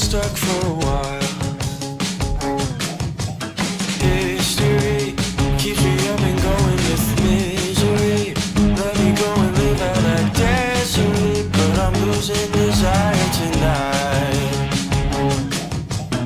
stuck for a while. History keeps me up and going with misery. Let me go and live out that desert, but I'm losing desire tonight.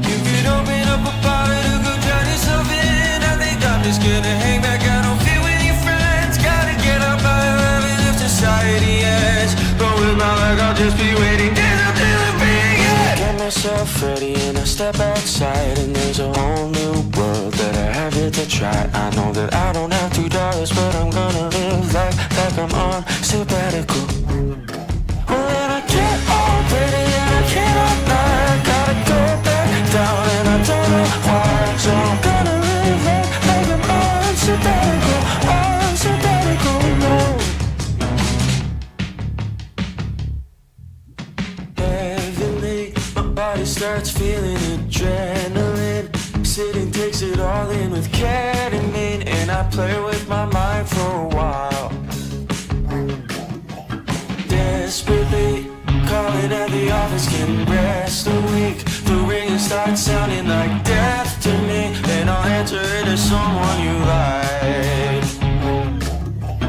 You could open up a bottle to go drown yourself in. I think I'm just gonna hang back. I don't fit with your friends. Gotta get up out of heaven if society ends. But with my luck I'll just be waiting till the big end. Get myself ready and I step outside, and there's a whole new world that I have yet to try. I know that I don't have $2, but I'm gonna live like I'm on sabbatical. Well, then I get all ready and I cannot lie. Gotta go back down and I don't know why. So I'm gonna live like I'm on sabbatical. On sabbatical, no. Heavenly, my body starts feeling adrenaline. Sitting takes it all in with ketamine, and I play with my mind for a while. Desperately calling at the office, can rest a week. The ring starts sounding like death to me, and I'll answer it to someone you like.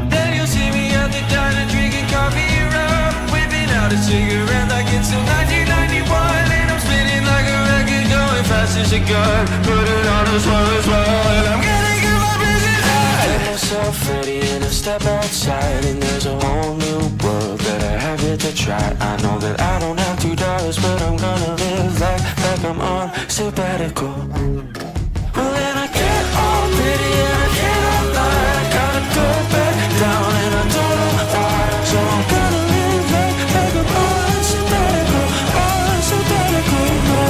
Then you'll see me at the diner drinking coffee and rum, whipping out a cigarette like it's still 1991, and I'm spinning like a record going fast as a gun. Put it on as well, and I'm gonna get my business out. Get myself ready and I step outside, and there's a whole new world that I have yet to try. I know that I don't have $2, but I'm gonna live like I'm on sabbatical. Well, then I get all ready and I cannot lie. Gotta go back down and I don't know why. So I'm gonna live like I'm on sabbatical. On sabbatical, no.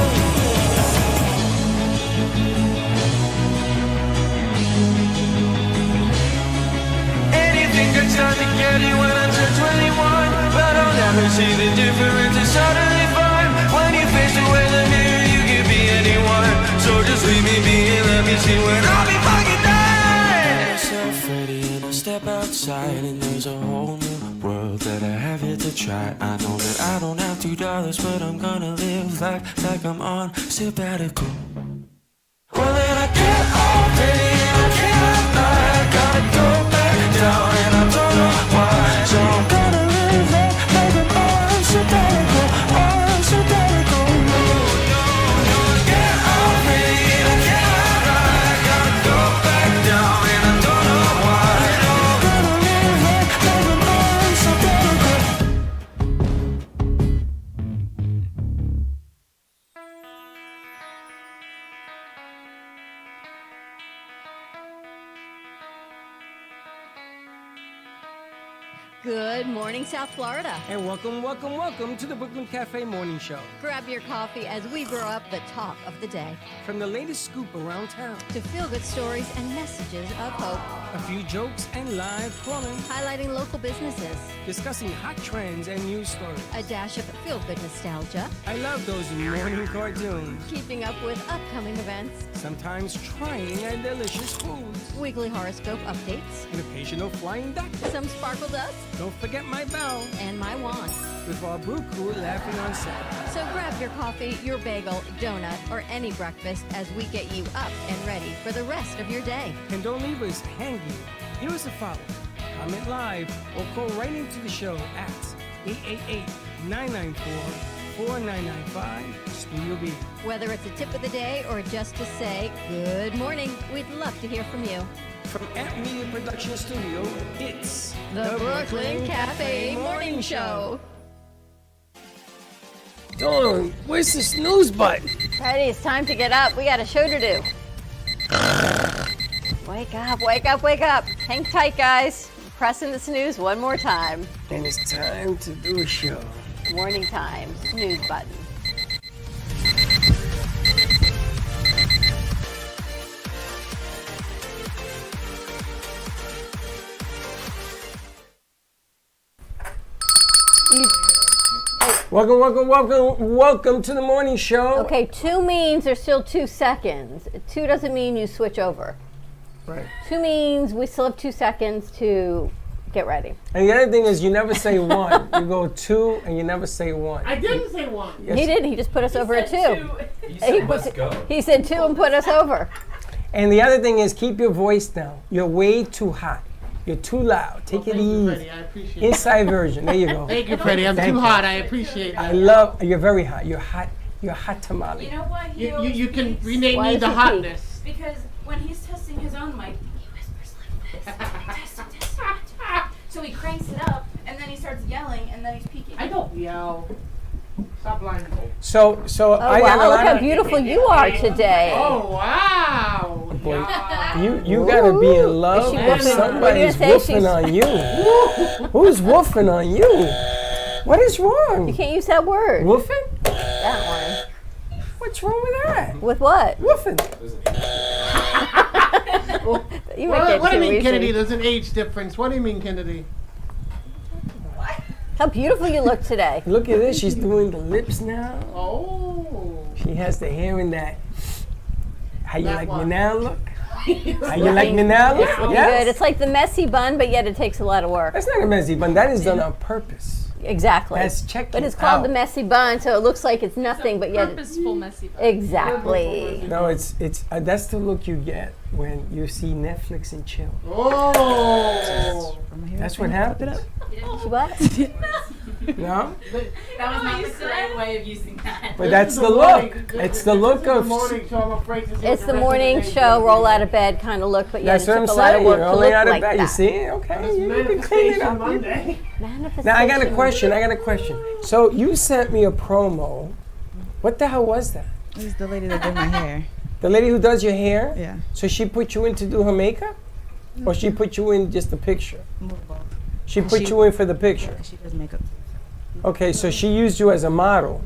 Anything gets time to get it when I turn 21, but I'll never see the difference. It's utterly fine when you face away the mirror. You can be anyone, so just leave me be and let me see when I'll be fucking done. Get myself ready and I step outside, and there's a whole new world that I have yet to try. I know that I don't have $2, but I'm gonna live like I'm on sabbatical. Well, then I get all ready and I cannot lie. Gotta go back down and I don't know why. So I'm gonna live like I'm on sabbatical. On sabbatical, no, no, no. Get all ready and I cannot lie. Gotta go back down and I don't know why. So I'm gonna live like I'm on sabbatical. Good morning, South Florida. And welcome to the Brooklyn Cafe Morning Show. Grab your coffee as we brew up the talk of the day. From the latest scoop around town, To feel-good stories and messages of hope. a few jokes and live calling, Highlighting local businesses. discussing hot trends and news stories. A dash of feel-good nostalgia. I love those morning cartoons. Keeping up with upcoming events. Sometimes trying and delicious foods. Weekly horoscope updates. An occasional flying duck. Some sparkle dust. Don't forget my bell. And my wand. With our brew crew laughing on set. So grab your coffee, your bagel, donut, or any breakfast as we get you up and ready for the rest of your day. And don't leave us hanging. Give us a follow. Comment live or call right into the show at 888-994-4995 Studio B. Whether it's a tip of the day or just to say good morning, we'd love to hear from you. From Amp Media Production Studio, it's The Brooklyn Cafe Morning Show. Dawn, where's the snooze button? Freddie, it's time to get up. We got a show to do. Wake up, wake up, wake up. Hang tight, guys. Pressing the snooze one more time. And it's time to do a show. Morning time, snooze button. Welcome to the morning show. Okay, 2 means there's still 2 seconds. 2 doesn't mean you switch over. Right. 2 means we still have 2 seconds to Get ready. And the other thing is you never say one. You go two and you never say one. I didn't say one. Yes. He didn't. He just put us over at 2. You said let's go. He said 2 and put us over. And the other thing is keep your voice down. You're way too hot. You're too loud. Take it Thank you, easy. Freddie. I appreciate it. Inside version. There you go. Thank you, Freddie. I'm Thank too you. hot. I appreciate I that. love. You're very hot. You're hot. You're hot tamale. You know what? He You always can peeks? rename Why me does the he hotness. Because when he's testing his own mic, he whispers like this. Testing. So he cranks it up, and then he starts yelling, and then he's peeking. I don't yell. Stop lying. So Oh, I got wow. a Look lot how of. beautiful you are today. Oh, wow. Boy, Yeah. you gotta be in love Is she if woofing? somebody's What are you gonna say? woofing on you. Who's woofing on you? What is You wrong? can't use that word. Woofing? That What's wrong with that? one. With what? Woofing. You make it What do too you mean, easy. Kennedy? There's an age difference. What do you mean, Kennedy? How beautiful you look today. Look at this. She's doing the lips now. Oh. She has the hair in that. How you That like me one. now look? How you like me now look? Good. Yes. It's like the messy bun, but yet it takes a lot of work. That's not a messy bun. That is done on purpose. Exactly. That's checking But it's called out. the messy bun, so it looks like it's nothing, but yet Purposeful messy bun. exactly. No, it's that's the look you get when you see Netflix and chill. Oh. That's what happens. What? No, That was not the correct way of using that. but that's the look. It's the look the of. morning show. I'm afraid to see It's what the rest of morning day show, is. roll out of bed kind of look, but yet That's it what I'm took a lot of saying. work You're to only look out of like bed. You that. see? Okay, It's you can clean it Manifestation up. Monday. Now I got a question. I got a question. So you sent me a promo. What the hell was that? It's the lady that did my hair. The lady who does your hair? Yeah. So she put you in to do her makeup? Or she put you in just the picture? She put you in for the picture. She does makeup too. Okay, so she used you as a model.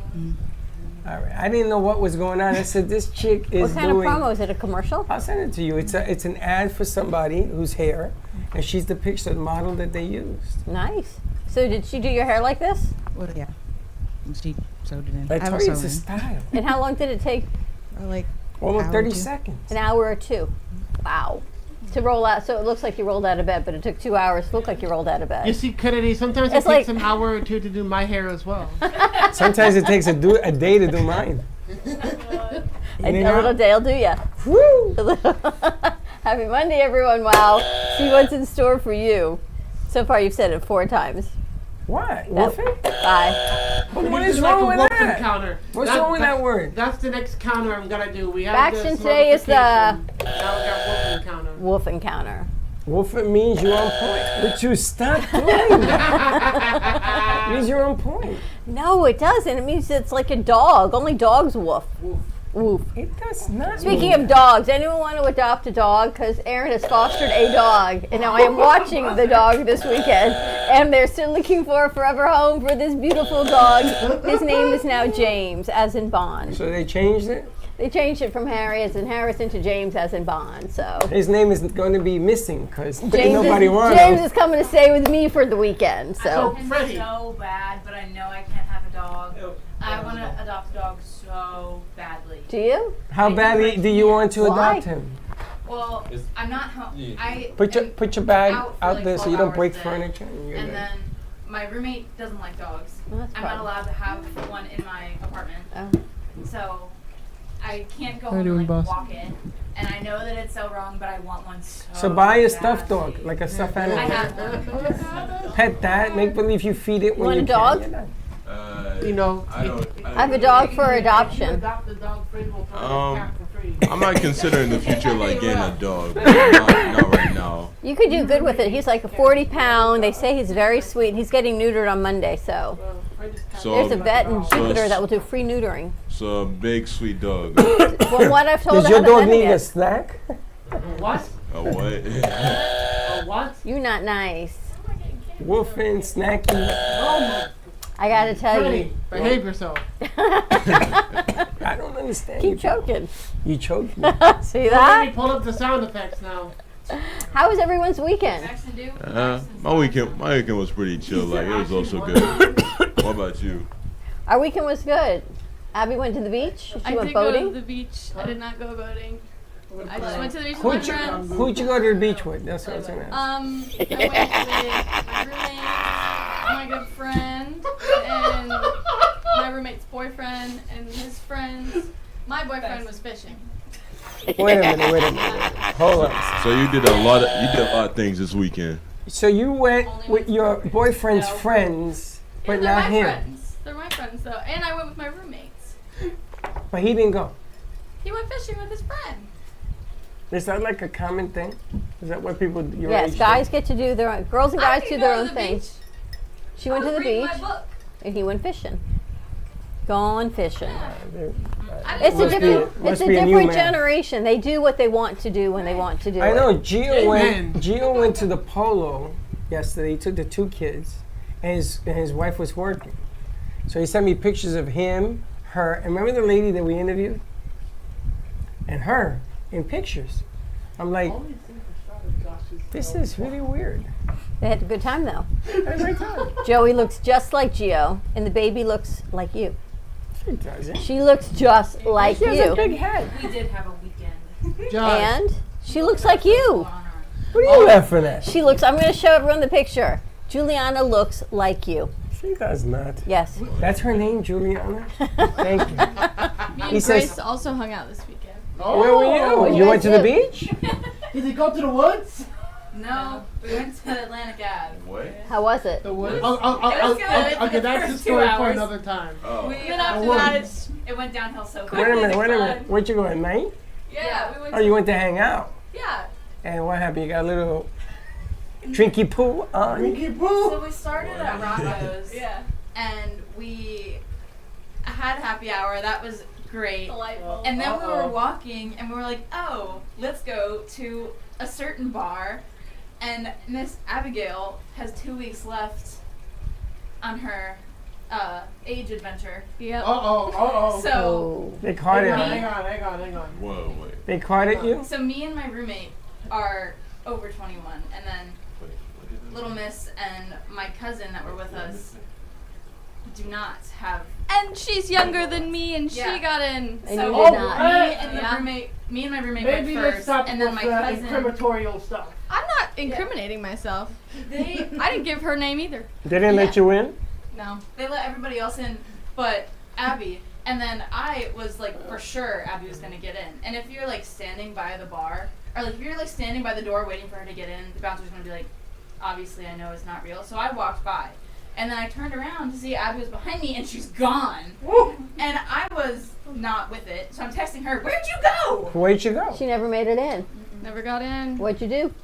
All right. I didn't know what was going on. I said, this chick is What kind of doing. promo? Is it a commercial? I'll send it to you. It's an ad for somebody whose hair, and she's the picture, the model that they used. Nice. So did she do your hair like this? Well, yeah. And she sewed it in. I have told a you it's a sew-in. style. And how long did it take? Like Almost hour 30 or two. seconds. An hour or 2. Wow. To roll out, so it looks like you rolled out of bed, but it took 2 hours to look like you rolled out of You bed. see, Kennedy, sometimes It's it takes like- an hour or two to do my hair as well. Sometimes it takes a day to do mine. A little day will do ya. Woo! Happy Monday, everyone. Wow. See what's in store for you. So far, you've said it 4 times. What? Woofing? Bye. But what It's is like wrong a with wolfing that? counter. What's wrong with that word? That's the next counter I'm gonna do. We have Action this today is the- modification. Now we got wolfing counter. Wolf encounter. Woofing means you're on point. But you stop doing that. It means you're on point. No, it doesn't. It means it's like a dog. Only dogs woof. Woof. It does not. Speaking mean of dogs, anyone want to adopt a dog? Because Aaron has fostered a dog, and now I am watching the dog this weekend, and they're still looking for a forever home for this beautiful dog. His name is now James, as in Bond. So they changed it? They changed it from Harry as in Harrison to James as in Bond. So His name is going to be missing because James, nobody wants James him. is coming to stay with me for the weekend. I So want him Freddie. so bad, but I know I can't have a dog. I want to adopt a dog so badly. do you? How badly do you want to Why? adopt him? Well, Is- I'm not home. Yeah. I Put am your bag out for out like there so 12 you don't hours break a day. furniture. And you're And good. then my roommate doesn't like dogs. Well, that's I'm not probably- allowed to have one in my apartment. Oh. So I can't go How you home doing, and boss? walk it. And I know that it's so wrong, but I want one so So buy a badly. stuffed dog, like a stuffed I animal. have one. Pet that. Make believe you feed it when want you a can. dog? You're done. You know, I don't I have a dog for adoption. adopt a dog, Freddie will throw a cat for free. I might consider in the future like getting a dog, but not right now. You could do good with it. He's like a 40-pound. They say he's very sweet. He's getting neutered on Monday, so So there's a vet in so Jupiter it's- that will do free neutering. So a big sweet dog. From what I've told Does her your how to dog pet need him a yet. snack? What? A what? A what? You not nice. Woofing, snacky. Oh my. I gotta tell you. Freddie, behave yourself. I don't understand. Keep you. choking. You choked me. See Let me that? pull up the sound effects now. How was everyone's weekend? Jackson do? My weekend was pretty chill. Like it was also good. What about you? Our weekend was good. Abby went to the beach. She I went did go to boating. the beach. I did not go boating. I just went to the beach with my friends. Who'd you go to the beach with? That's what I was gonna ask. I went with my roommate, my good friend, and my roommate's boyfriend and his friends. My boyfriend was fishing. Wait a minute. Hold on. So you did a lot of things this weekend. So you went with your boyfriend's friends, but They're not my him. friends. They're my friends though, and I went with my roommates. But he didn't go. He went fishing with his friend. Is that like a common thing? Is that what people your Yes, age guys get to do their own. Girls and guys I do could their go own to the thing. beach. She went to the reading beach, my book. and he went fishing. Gone fishing. I It's a Must be- different. must It's a be a new different man. generation. They do what they want to do when they want to do I it. know Gio Amen. went to the polo yesterday. He took the two kids, and his wife was working. So he sent me pictures of him, her, and remember the lady that we interviewed? And her in pictures. I'm like, this is really weird. They had a good time though. I had a great time. Joey looks just like Gio, and the baby looks like you. She doesn't. She looks just like She has a you, big head. We did have a weekend. Josh. and she looks like you. What are you laughing at? She looks. I'm going to show everyone the picture. Juliana looks like you. She does not. Yes. That's her name, Juliana? Thank you. Me and He says- Grace also hung out this weekend. Where were you? What'd You you went to guys the do? beach? Did he go to the woods? No, we went to Atlantic Ave. What? How was it? The woods? It was good Okay, for the that's the first story 2 for hours. another time. Oh. We, Then after woods. that, it went downhill so quick. Wait a minute. Where'd you go at night? yeah, we went. Oh, you went to hang out. Yeah. And what happened? You got a little drinky pool on? Ricky So Boo! we started at Rocco's. Yeah. And we had happy hour. That was great. Delightful. And then we were walking, and we were like, "Oh, let's go to a certain bar." And Miss Abigail has 2 weeks left on her age adventure. Yep. Uh-oh. So, They caught Hang on, it. hang on. Whoa, wait. They caught at you? so me and my roommate are over 21, and then Little Miss and my cousin that were with us do not have. And she's younger than me, and Yeah. she got in. And So you did not. me and my roommate Maybe went let's first, stop and then with my cousin. incriminatorial stuff. I'm not incriminating myself. They I didn't give her name either. They didn't let you in? No. they let everybody else in, but Abby. And then I was like, for sure, Abby was gonna get in. And if you're like standing by the bar, or like if you're like standing by the door waiting for her to get in, the bouncer's gonna be like, obviously I know it's not real. So I walked by, and then I turned around to see Abby was behind me, and she's gone. And I was not with it, so I'm texting her, "Where'd you go?" Where'd you go? She never made it in. Never got in. What'd you do?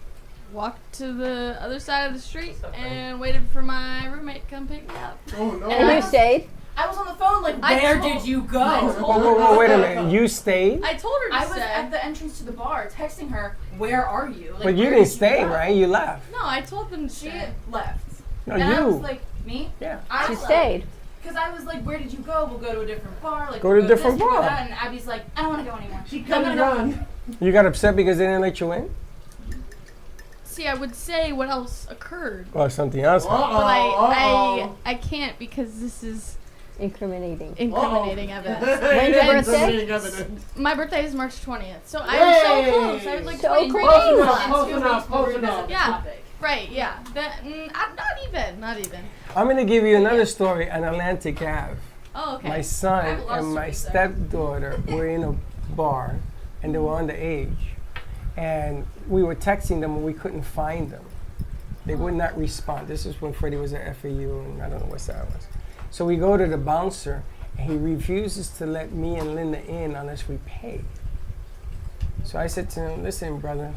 Walked to the other side of the street and waited for my roommate to come pick me up. Oh, no. And you stayed? I was on the phone like, I "Where told- did you go?" I Whoa, told whoa, her whoa, to wait a stay. minute. You stayed? I told her to I was stay. at the entrance to the bar texting her, "Where are you?" Like, But you where didn't did stay, go? right? You left. No, I told them to She stay. left. No, And I you. was like, "Me?" Yeah. I She left. stayed. Because I was like, "Where did you go? We'll go to a different bar." Like, Go we'll to a different this, we'll bar. That. And Abby's like, "I don't want to go anymore." She I'm come and gonna go. run. You got upset because they didn't let you in? See, I would say what else occurred, Or something else? but I can't because this is Incriminating. incriminating evidence. When's your birthday? Incriminating evidence. My birthday is March 20th, so I was so Yay! close. I was like So 23 close. days. Close And 2 enough, weeks we'll close revisit enough. the Yeah. topic. Right, yeah. Not even. I'm going to give you another story on Atlantic Ave. Oh, okay. My I son have a lot of and my stories there. stepdaughter were in a bar, and they were underage. And we were texting them, and we couldn't find them. They would not respond. This is when Freddie was at FAU, and I don't know what that was. So we go to the bouncer, and he refuses to let me and Linda in unless we pay. So I said to him, "Listen, brother,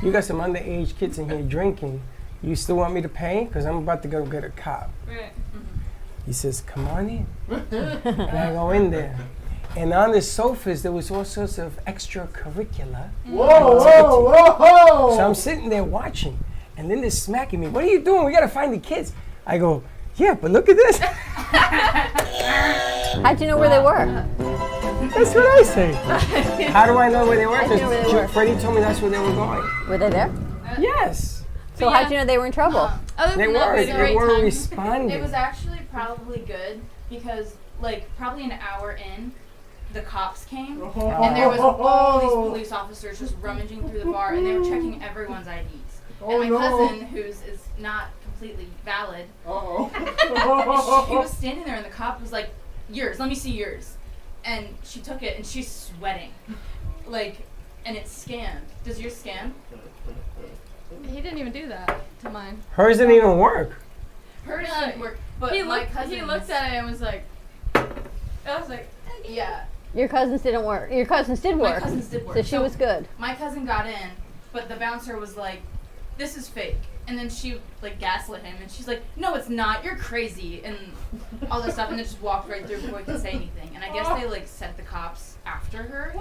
you got some underage kids in here drinking. You still want me to pay? Because I'm about to go get a cop." Right. He says, "Come on in." And I go in there. And on the sofas, there was all sorts of extracurricular. Whoa! So I'm sitting there watching, and Linda's smacking me. "What are you doing? We got to find the kids." I go, "Yeah, but look at this." How'd you know where they were? That's what I say. How do I know where they were? How'd you know where they were? Freddie told me that's where they were going. Were they there? Yes. So how'd you know they were in trouble? Other They than that, were. it was a They great were time. It was responding. actually probably good because, like, probably an hour in, the cops came, Oh. and there was all these police officers just rummaging through the bar, and they were checking everyone's IDs. Oh, and my no. cousin, who's is not completely valid, Uh-oh. she was standing there, and the cop was like, "Yours, let me see yours." And she took it, and she's sweating, like, and it's scanned. Does yours scan? He didn't even do that to mine. Hers didn't even work. Hers didn't work, but He my looked. cousin. He looked at it and was like. I was like. Yeah. Your cousins didn't work. Your cousins did My work. cousins did work. So she was good. My cousin got in, but the bouncer was like, "This is fake." And then she like gaslit him, and she's like, "No, it's not. You're crazy," and all this stuff, and then just walked right through before he could say anything. And I guess they like sent the cops after her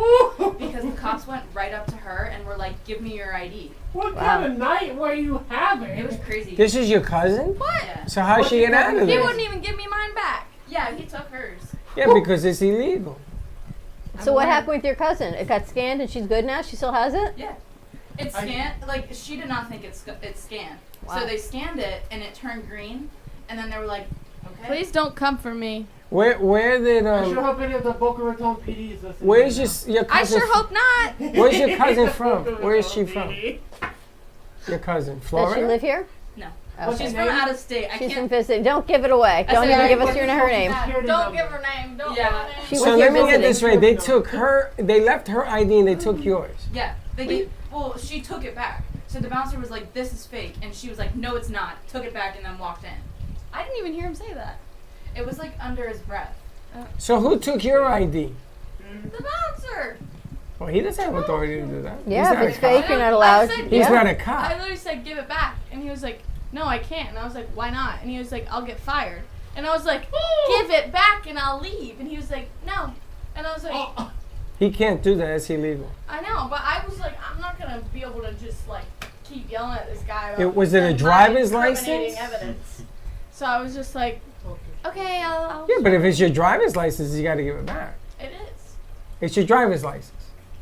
because the cops went right up to her and were like, "Give me your ID." What kind of night were you having? It was crazy. This is your cousin? What? Yeah. So how'd she get out of He this? wouldn't even give me mine back. Yeah, he took hers. Yeah, because it's illegal. So what happened with your cousin? It got scanned and she's good now? She still has it? Yeah. It's scanned. Like she did not think it's scanned. Wow. So they scanned it and it turned green, and then they were like, "Okay." Please don't come for me. Where did I sure hope any of the Boca Raton PDs listen. where's right your I cousin? sure hope not. Where's your cousin from? now. Where is she from? Your cousin, Does she Florida? live here? No. Okay. She's from out of state. I She's can't. from visiting. Don't give it away. I Don't said even I give us wasn't her name. Don't give her name. Don't Yeah. give her name. She So was here let me get visiting. this right. They took her. They left her ID and they took yours. Yeah. They gave. Well, she took it back. So the bouncer was like, "This is fake," and she was like, "No, it's not." Took it back and then walked in. I didn't even hear him say that. It was like under his breath. So who took your ID? The bouncer. Well, he doesn't have authority to do that. Yeah, He's if not it's a cop. fake, you're not allowed. I said, He's Yeah. not a I cop. literally said, "Give it back," and he was like, "No, I can't." And I was like, "Why not?" And he was like, "I'll get fired." And I was like, "Give it back and I'll leave." And he was like, "No." And I was like, He can't do that. It's illegal. I know, but I was like, I'm not gonna be able to just like keep yelling at this guy about Was it a my driver's incriminating license? evidence. So I was just like, okay, I'll Yeah, but if it's your driver's license, you got to give it back. it is. It's your driver's license.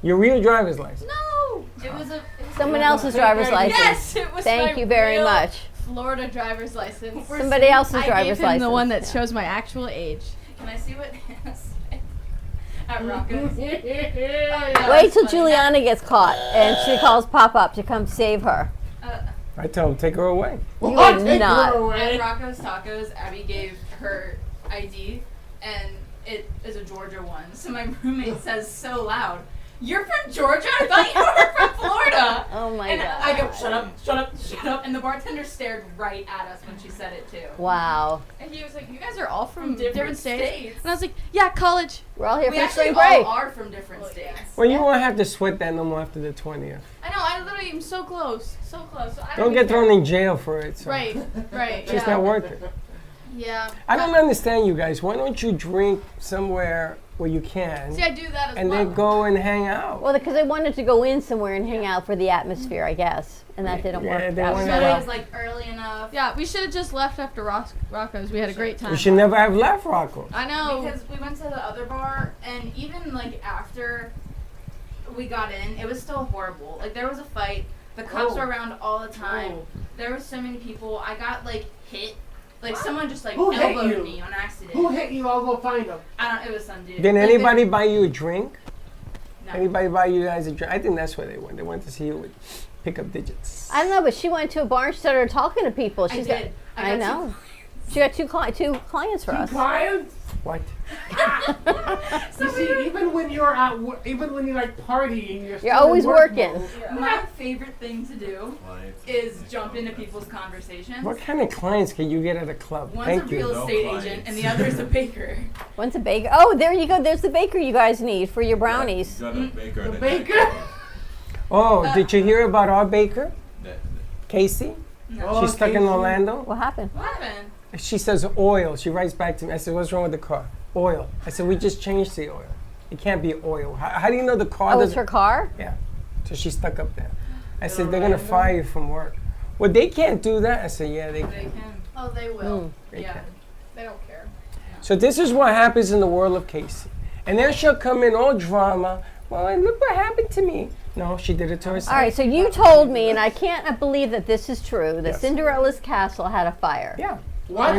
Your real driver's license. No. It was a. Someone else's driver's license. Yes, it was. Thank my you very real much. Florida driver's license. Somebody else's I driver's gave him license. the one that Yeah. shows my actual age. Can I see what Hannah said at Rocco's? Wait till Juliana gets caught and she calls Pop Up to come save her. I tell him, take her away. You would not. At Rocco's Tacos, Abby gave her ID, and it is a Georgia one. So my roommate says so loud, "You're from Georgia? I thought you were from Florida." Oh my And god. I go, "Shut up, shut up, shut up." And the bartender stared right at us when she said it too. Wow. And he was like, "You guys are all from Different different states?" states. And I was like, "Yeah, college." We're all here We for actually spring break. all are from different states. Well, you won't have to sweat that no more after the 20th. I know. I literally am so close, so close. So I Don't get thrown in jail for it. So. Right, right. It's just yeah. not worth it. Yeah. I don't understand you guys. Why don't you drink somewhere where you can See, I do that as and well. then go and hang out? Well, because they wanted to go in somewhere and hang out for the atmosphere, I guess. And that didn't Yeah, work they out wanted so It well. was like early enough. Yeah, we should have just left after Rocco's. We had a great time. You should never have left Rocco. I know. Because we went to the other bar, and even like after we got in, it was still horrible. Like there was a fight. The cops were around all the time. There were so many people. I got like hit. Like someone just like Who hit elbowed you? me on accident. Who hit you? I'll go find him. I don't. It was some dude. Did Like, anybody buy you a drink? No. Anybody buy you guys a drink? I think that's where they went. They went to see who would pick up digits. I don't know, but she went to a bar and she started talking to people. I She's did. Got, I I got two know. She got two clients for us. Clients? What? You see, even when you're at work, even when you're like partying, you're still always in work working. mode. My favorite thing to do is jump into people's conversations. What kind of clients can you get at a club? One's Thank a real you. No estate clients. agent, and the other is a baker. One's a baker. Oh, there you go. There's the baker you guys need for your brownies. Got a baker. The and a baker? Oh, did you hear about our baker, That- Casey? Oh, She's stuck in Casey. Orlando. What happened? What happened? She says oil. She writes back to me. I said, what's wrong with the car? Oil. I said, we just changed the oil. It can't be oil. How do you know the car Oh, it's doesn't? her car? Yeah. So she's stuck up there. I said, they're going to fire you from work. Well, they can't do that. I said, yeah, they They can. can. Oh, they will. They Yeah. can. They don't care. So this is what happens in the world of Casey. And then she'll come in all drama. Well, and look what happened to me. No, she did it to herself. All right, so you told me, and I can't believe that this is true, that Yes. Cinderella's castle had a fire. Yeah. What?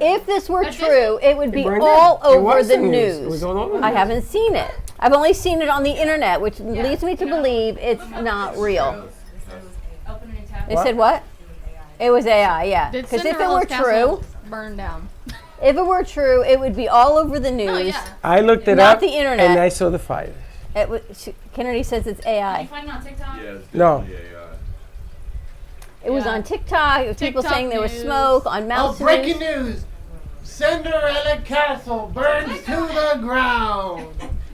If this were true, it would be burned all down. It over was the the news. news. It was all over the I news. haven't seen it. I've only seen it on the internet, which leads me to believe it's not real. Open a new tab. They said what? It was AI, yeah. Did Because if it Cinderella's were castle true, burn down? if it were true, it would be all over the news. Oh, yeah. I looked it Not up, the internet. and I saw the fire. Kennedy says it's Did you AI. find it on TikTok? Yeah, it's No. definitely AI. It was Yeah. on TikTok. It was people TikTok saying there was news. smoke on Oh, mouse breaking news. news! Cinderella Castle burns to the ground.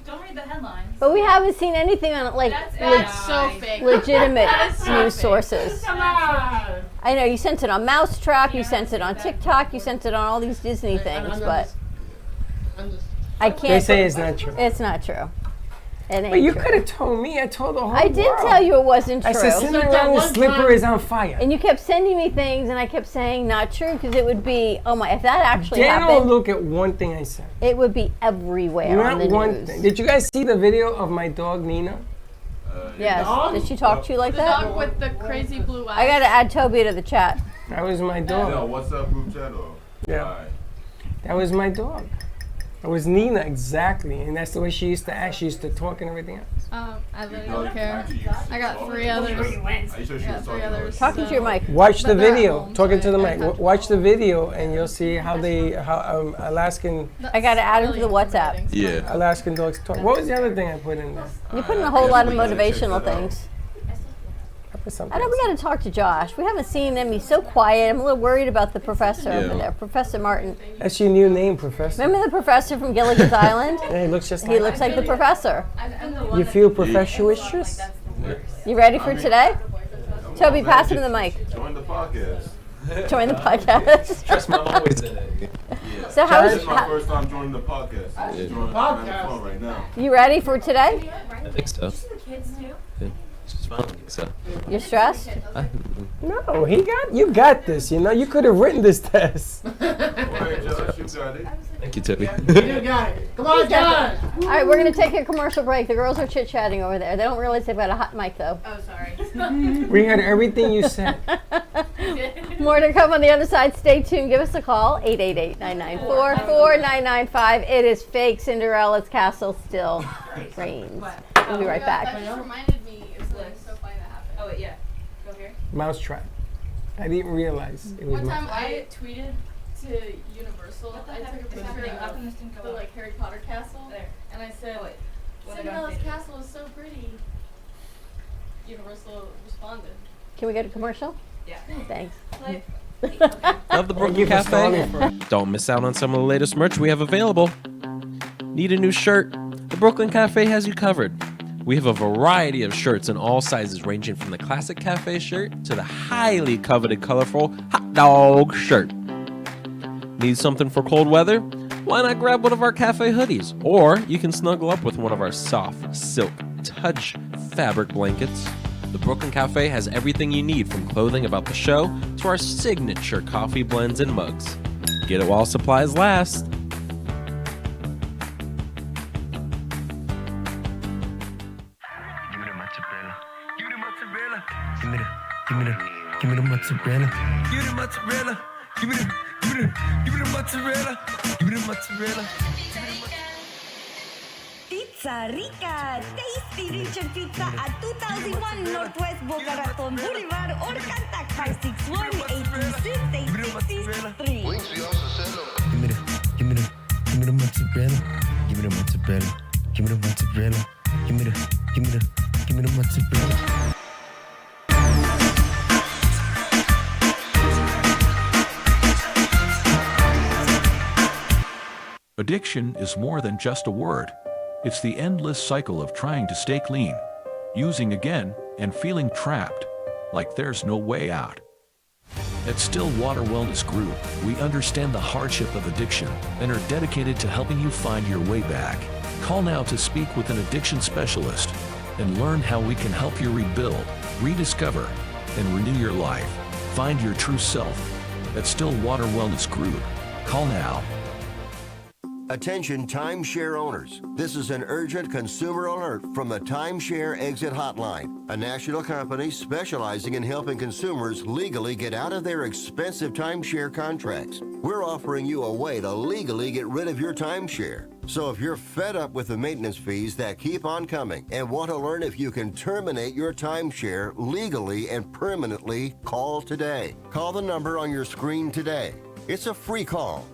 Don't read the headlines. But we haven't seen anything on like That's so fake. legitimate so news fake. sources. Come on! I know you sent it on Mousetrap, you sent it on TikTok, you sent it on all these Disney things, but I can't. They say it's not true. It's not true. It ain't But you true. could have told me. I told the whole I did world. tell you it wasn't I true. said Cinderella's slipper is on fire. And you kept sending me things, and I kept saying not true because it would be, oh my, if that actually They don't happened, look at one thing I said. it would be everywhere on Not the one news. thing. Did you guys see the video of my dog Nina? Yes. Dog? Did she talk to you like The that? dog with the crazy blue eyes. I gotta add Toby to the chat. That was my dog. No, what's up, group chat? Or? Yeah. Alright. That was my dog. It was Nina, exactly. And that's the way she used to act. She used to talk and everything else. I really Dog don't care. actually used to I got talk. 3 others. Are you sure I she got was 3 talking others. Talking to your mic. Watch the But they're at video. home, Talking to the so mic. I can't Watch the talk. video, and you'll see how Alaskan I gotta add him to the WhatsApp. Yeah. Alaskan dogs talk. What was the other thing I put in there? You put in a whole lot of motivational things. I put something. I know we else. got to talk to Josh. We haven't seen him. He's so quiet. I'm a little worried about the professor over Yeah. there, Professor Martin. That's your new name, Professor. Remember the professor from Gilligan's Island? Yeah, he looks just He like. looks like the professor. You feel professorious? You ready for today? Toby, pass him the mic. Join the podcast. Join the podcast. Trust me, I'm always in it. So how This is is my first time joining the podcast. I'm just joining on the phone right now. you ready for today? I think so. Yeah. Just fine. I think so. You're stressed? No, you got this. You know, you could have written this test. All right, Josh, you got it. Thank you, Toby. You got it. Come on, John! All right, we're going to take a commercial break. The girls are chit-chatting over there. They don't realize they've got a hot mic, though. Oh, sorry. We heard everything you said. More to come on the other side. Stay tuned. Give us a call, 888-994-4995. It is fake. Cinderella's castle still reigns. We'll be right back. That just reminded me of something so funny that happened. Oh, wait, yeah. Go here. Mousetrap. I didn't realize it was One time mousetrap. I tweeted to Universal. I took a picture How come this didn't of go the up? like Harry Potter castle, There. and I said, Oh, wait. What did I "Cinderella's say? castle is so pretty." Universal responded. Can we go to commercial? Yeah. Thanks. Play. Love the Thank Brooklyn you for Cafe? stalling for us. Don't miss out on some of the latest merch we have available. Need a new shirt? The Brooklyn Cafe has you covered. We have a variety of shirts in all sizes, ranging from the classic cafe shirt to the highly coveted colorful hot dog shirt. Need something for cold weather? Why not grab one of our cafe hoodies? Or you can snuggle up with one of our soft silk touch fabric blankets. The Brooklyn Cafe has everything you need, from clothing about the show to our signature coffee blends and mugs. Get it while supplies last. Give me the mozzarella. Give me the mozzarella. Give me the mozzarella. Give me the mozzarella. Pizza Rica, tasty Richard Pizza at 2001 Northwest Boca Raton Boulevard or contact 561-826-8663. Give me the mozzarella. Give me the mozzarella. Give me the mozzarella. Give me the mozzarella. Addiction is more than just a word. It's the endless cycle of trying to stay clean, using again, and feeling trapped, like there's no way out. At Stillwater Wellness Group, we understand the hardship of addiction and are dedicated to helping you find your way back. Call now to speak with an addiction specialist and learn how we can help you rebuild, rediscover, and renew your life. Find your true self at Stillwater Wellness Group. Call now. Attention timeshare owners. This is an urgent consumer alert from the Timeshare Exit Hotline, a national company specializing in helping consumers legally get out of their expensive timeshare contracts. we're offering you a way to legally get rid of your timeshare. So if you're fed up with the maintenance fees that keep on coming and want to learn if you can terminate your timeshare legally and permanently, call today. Call the number on your screen today. It's a free call.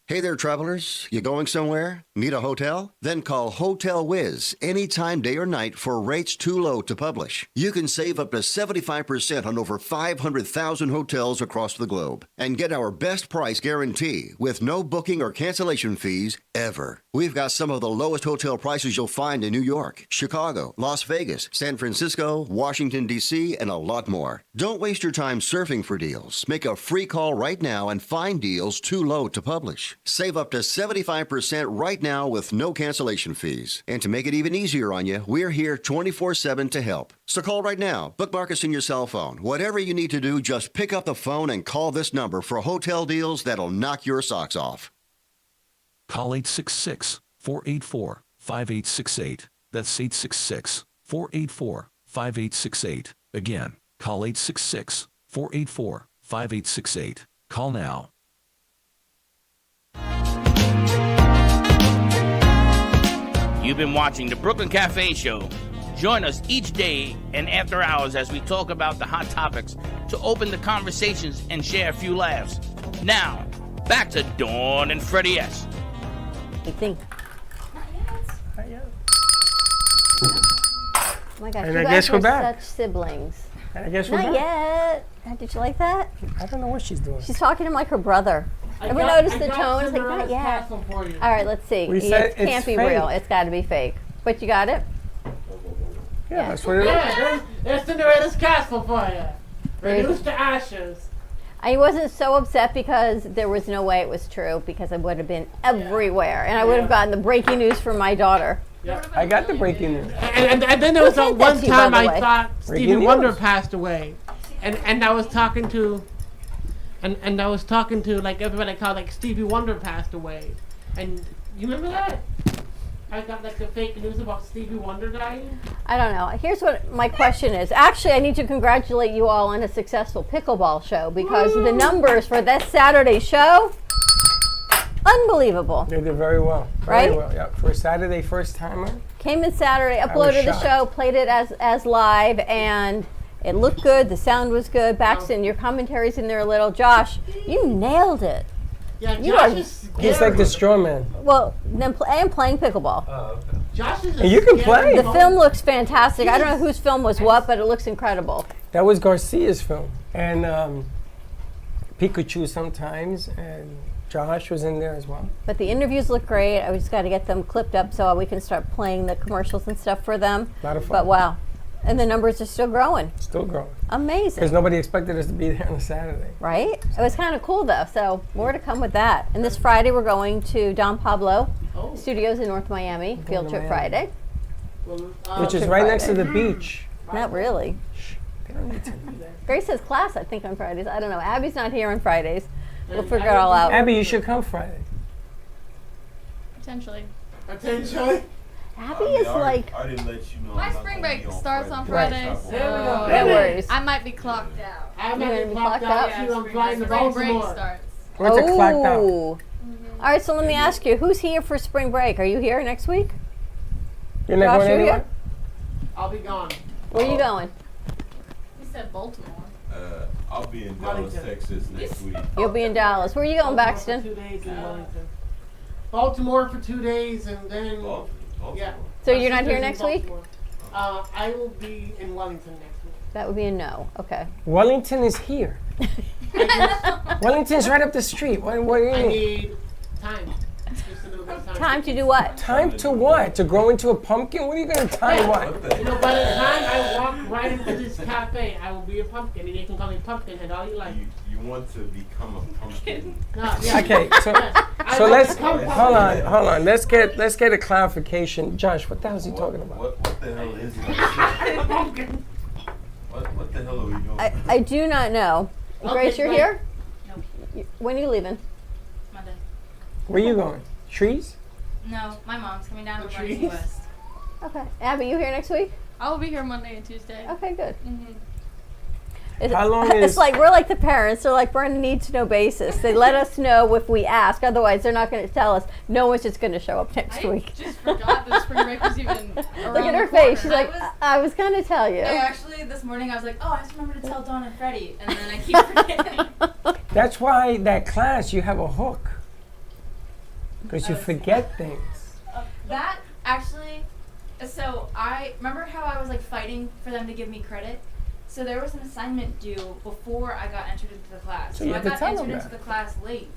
Hey there, travelers. You going somewhere? Need a hotel? Then call Hotel Wiz anytime, day or night, for rates too low to publish. You can save up to 75% on over 500,000 hotels across the globe and get our best price guarantee with no booking or cancellation fees ever. We've got some of the lowest hotel prices you'll find in New York, Chicago, Las Vegas, San Francisco, Washington, D.C., and a lot more. Don't waste your time surfing for deals. Make a free call right now and find deals too low to publish. Save up to 75% right now with no cancellation fees. And to make it even easier on you, we're here 24/7 to help. So call right now. Bookmark us in your cell phone. Whatever you need to do, just pick up the phone and call this number for hotel deals that'll knock your socks off. Call 866-484-5868. That's 866-484-5868. Again, call 866-484-5868. Call now. You've been watching the Brooklyn Cafe Show. Join us each day and after hours as we talk about the hot topics to open the conversations and share a few laughs. Now, back to Dawn and Freddie S. You think? Oh my gosh, And you I guys guess we're are back. such siblings. And I guess we're Not back. yet. Did you like that? I don't know what she's doing. She's talking to him like her brother. Ever notice the tone? It's like, not yet. All right, let's see. We It said can't it's be fake. real. It's got to be fake. But you got it? Yeah, that's what it is. Yeah, there's Cinderella's castle for you. Reduced to ashes. I wasn't so upset because there was no way it was true because I would have been everywhere. And I would have gotten the breaking news from my daughter. I got the breaking news. And then there was Who sent one that to you, by time the I way? thought Breaking Stevie Wonder news. passed away, and I was talking to, and I was talking to like everybody called like Stevie Wonder passed away, and you remember that? I got like the fake news about Stevie Wonder dying. I don't know. Here's what my question is. Actually, I need to congratulate you all on a successful pickleball show because the numbers for this Saturday show, unbelievable. They did very well. Right? Very well, yeah. For a Saturday first timer. Came in Saturday, was uploaded the shocked. show, played it as live, and it looked good. The sound was good. Baxton, your commentary's in there a little. Josh, you nailed it. Yeah, You Josh are- is scary. He's like the straw man. Well, then I am playing pickleball. Josh is. And you can scary play. The film looks fantastic. I don't know whose film was what, but it looks incredible. That was Garcia's film. And Pikachu sometimes. And Josh was in there as well. But the interviews look great. I just got to get them clipped up so we can start playing the commercials and stuff for them. A lot of fun. But wow. And the numbers are still growing. Still growing. Amazing. Because nobody expected us to be there on a Saturday. Right? It was kind of cool though. So more to come with that. And this Friday we're going to Don Pablo Studios in North Miami. Field to trip Miami. Friday. Which is Trip right next to Friday. the beach. Not really. They don't need to. Grace has class, I think, on Fridays. I don't know. Abby's not here on Fridays. We'll figure it all out. Abby, you should come Friday. Potentially. Potentially. Abby is like, I didn't let you know. My spring break starts on Right. Friday, so no worries. I might be clocked out. I'm You're gonna gonna be be clocked clocked out out? too. I'm flying to Spring break Baltimore. starts. Where's it clacked out? All right, so let me ask you, who's here for spring break? Are you here next week? You're not Josh, going you're anywhere? here? I'll be gone. Where are you going? He said Baltimore. I'll be in Dallas, Wellington. Texas next week. You'll be in Dallas. Where are you going, Baltimore Baxton? For 2 days in Wellington. Baltimore for 2 days and then yeah. So you're not My here sister's next in week? Baltimore. I will be in Wellington next week. That would be a no. Okay. Wellington is here. Wellington's right up the street. What do you I mean? need time. Just a little bit of time. Time to do what? Time to what? To grow into a pumpkin? What are you going to time what? You know, by the time I walk right into this cafe, I will be a pumpkin, and you can call me Pumpkinhead all you like. You want to become a pumpkin. No, yeah. Okay, so I so will let's become hold Pumpkinhead. on. Let's get a clarification. Josh, what the hell is he talking about? What the hell is it? Pumpkin. What the hell are we doing? I do not know. Okay, Grace, you're great. here? Nope. When are you leaving? Monday. Where you going? Trees? No, my mom's coming down The to Legacy trees? West. Okay. Abby, you here next week? I will be here Monday and Tuesday. Okay, good. Mm-hmm. How long It's is- like we're like the parents. They're like, we're on a need-to-know basis. They let us know if we ask. Otherwise, they're not going to tell us. No one's just going to show up next week. Just forgot that spring break was even around Look at her the face. corner. She's like, I was going to tell you. I actually, this morning, I was like, oh, I have to remember to tell Dawn and Freddie. And then I keep forgetting. That's why that class, you have a hook. Because you forget things. That actually, so I remember how I was like fighting for them to give me credit. So there was an assignment due before I got entered into the class. So you I had to got tell them entered into that. the class late,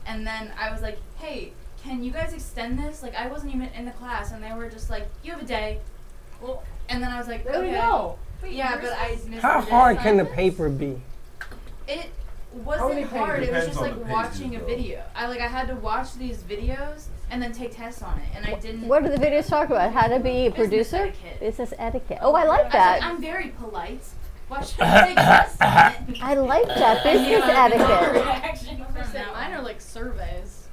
and then I was like, "Hey, can you guys extend this?" Like I wasn't even in the class, and they were just like, "You have a day." Well, and then I was like, There we "Okay." go. Yeah, but I missed How the hard can the assignments. paper be? It How many wasn't hard. It was Depends just on like the pages, watching a though. video. I had to watch these videos and then take tests on it, and I didn't. What do the videos talk about? How to be a producer? etiquette. Business etiquette. Oh, I like that. I'm very polite. Why should I take tests on it? I like that. Business etiquette. Mine are like surveys.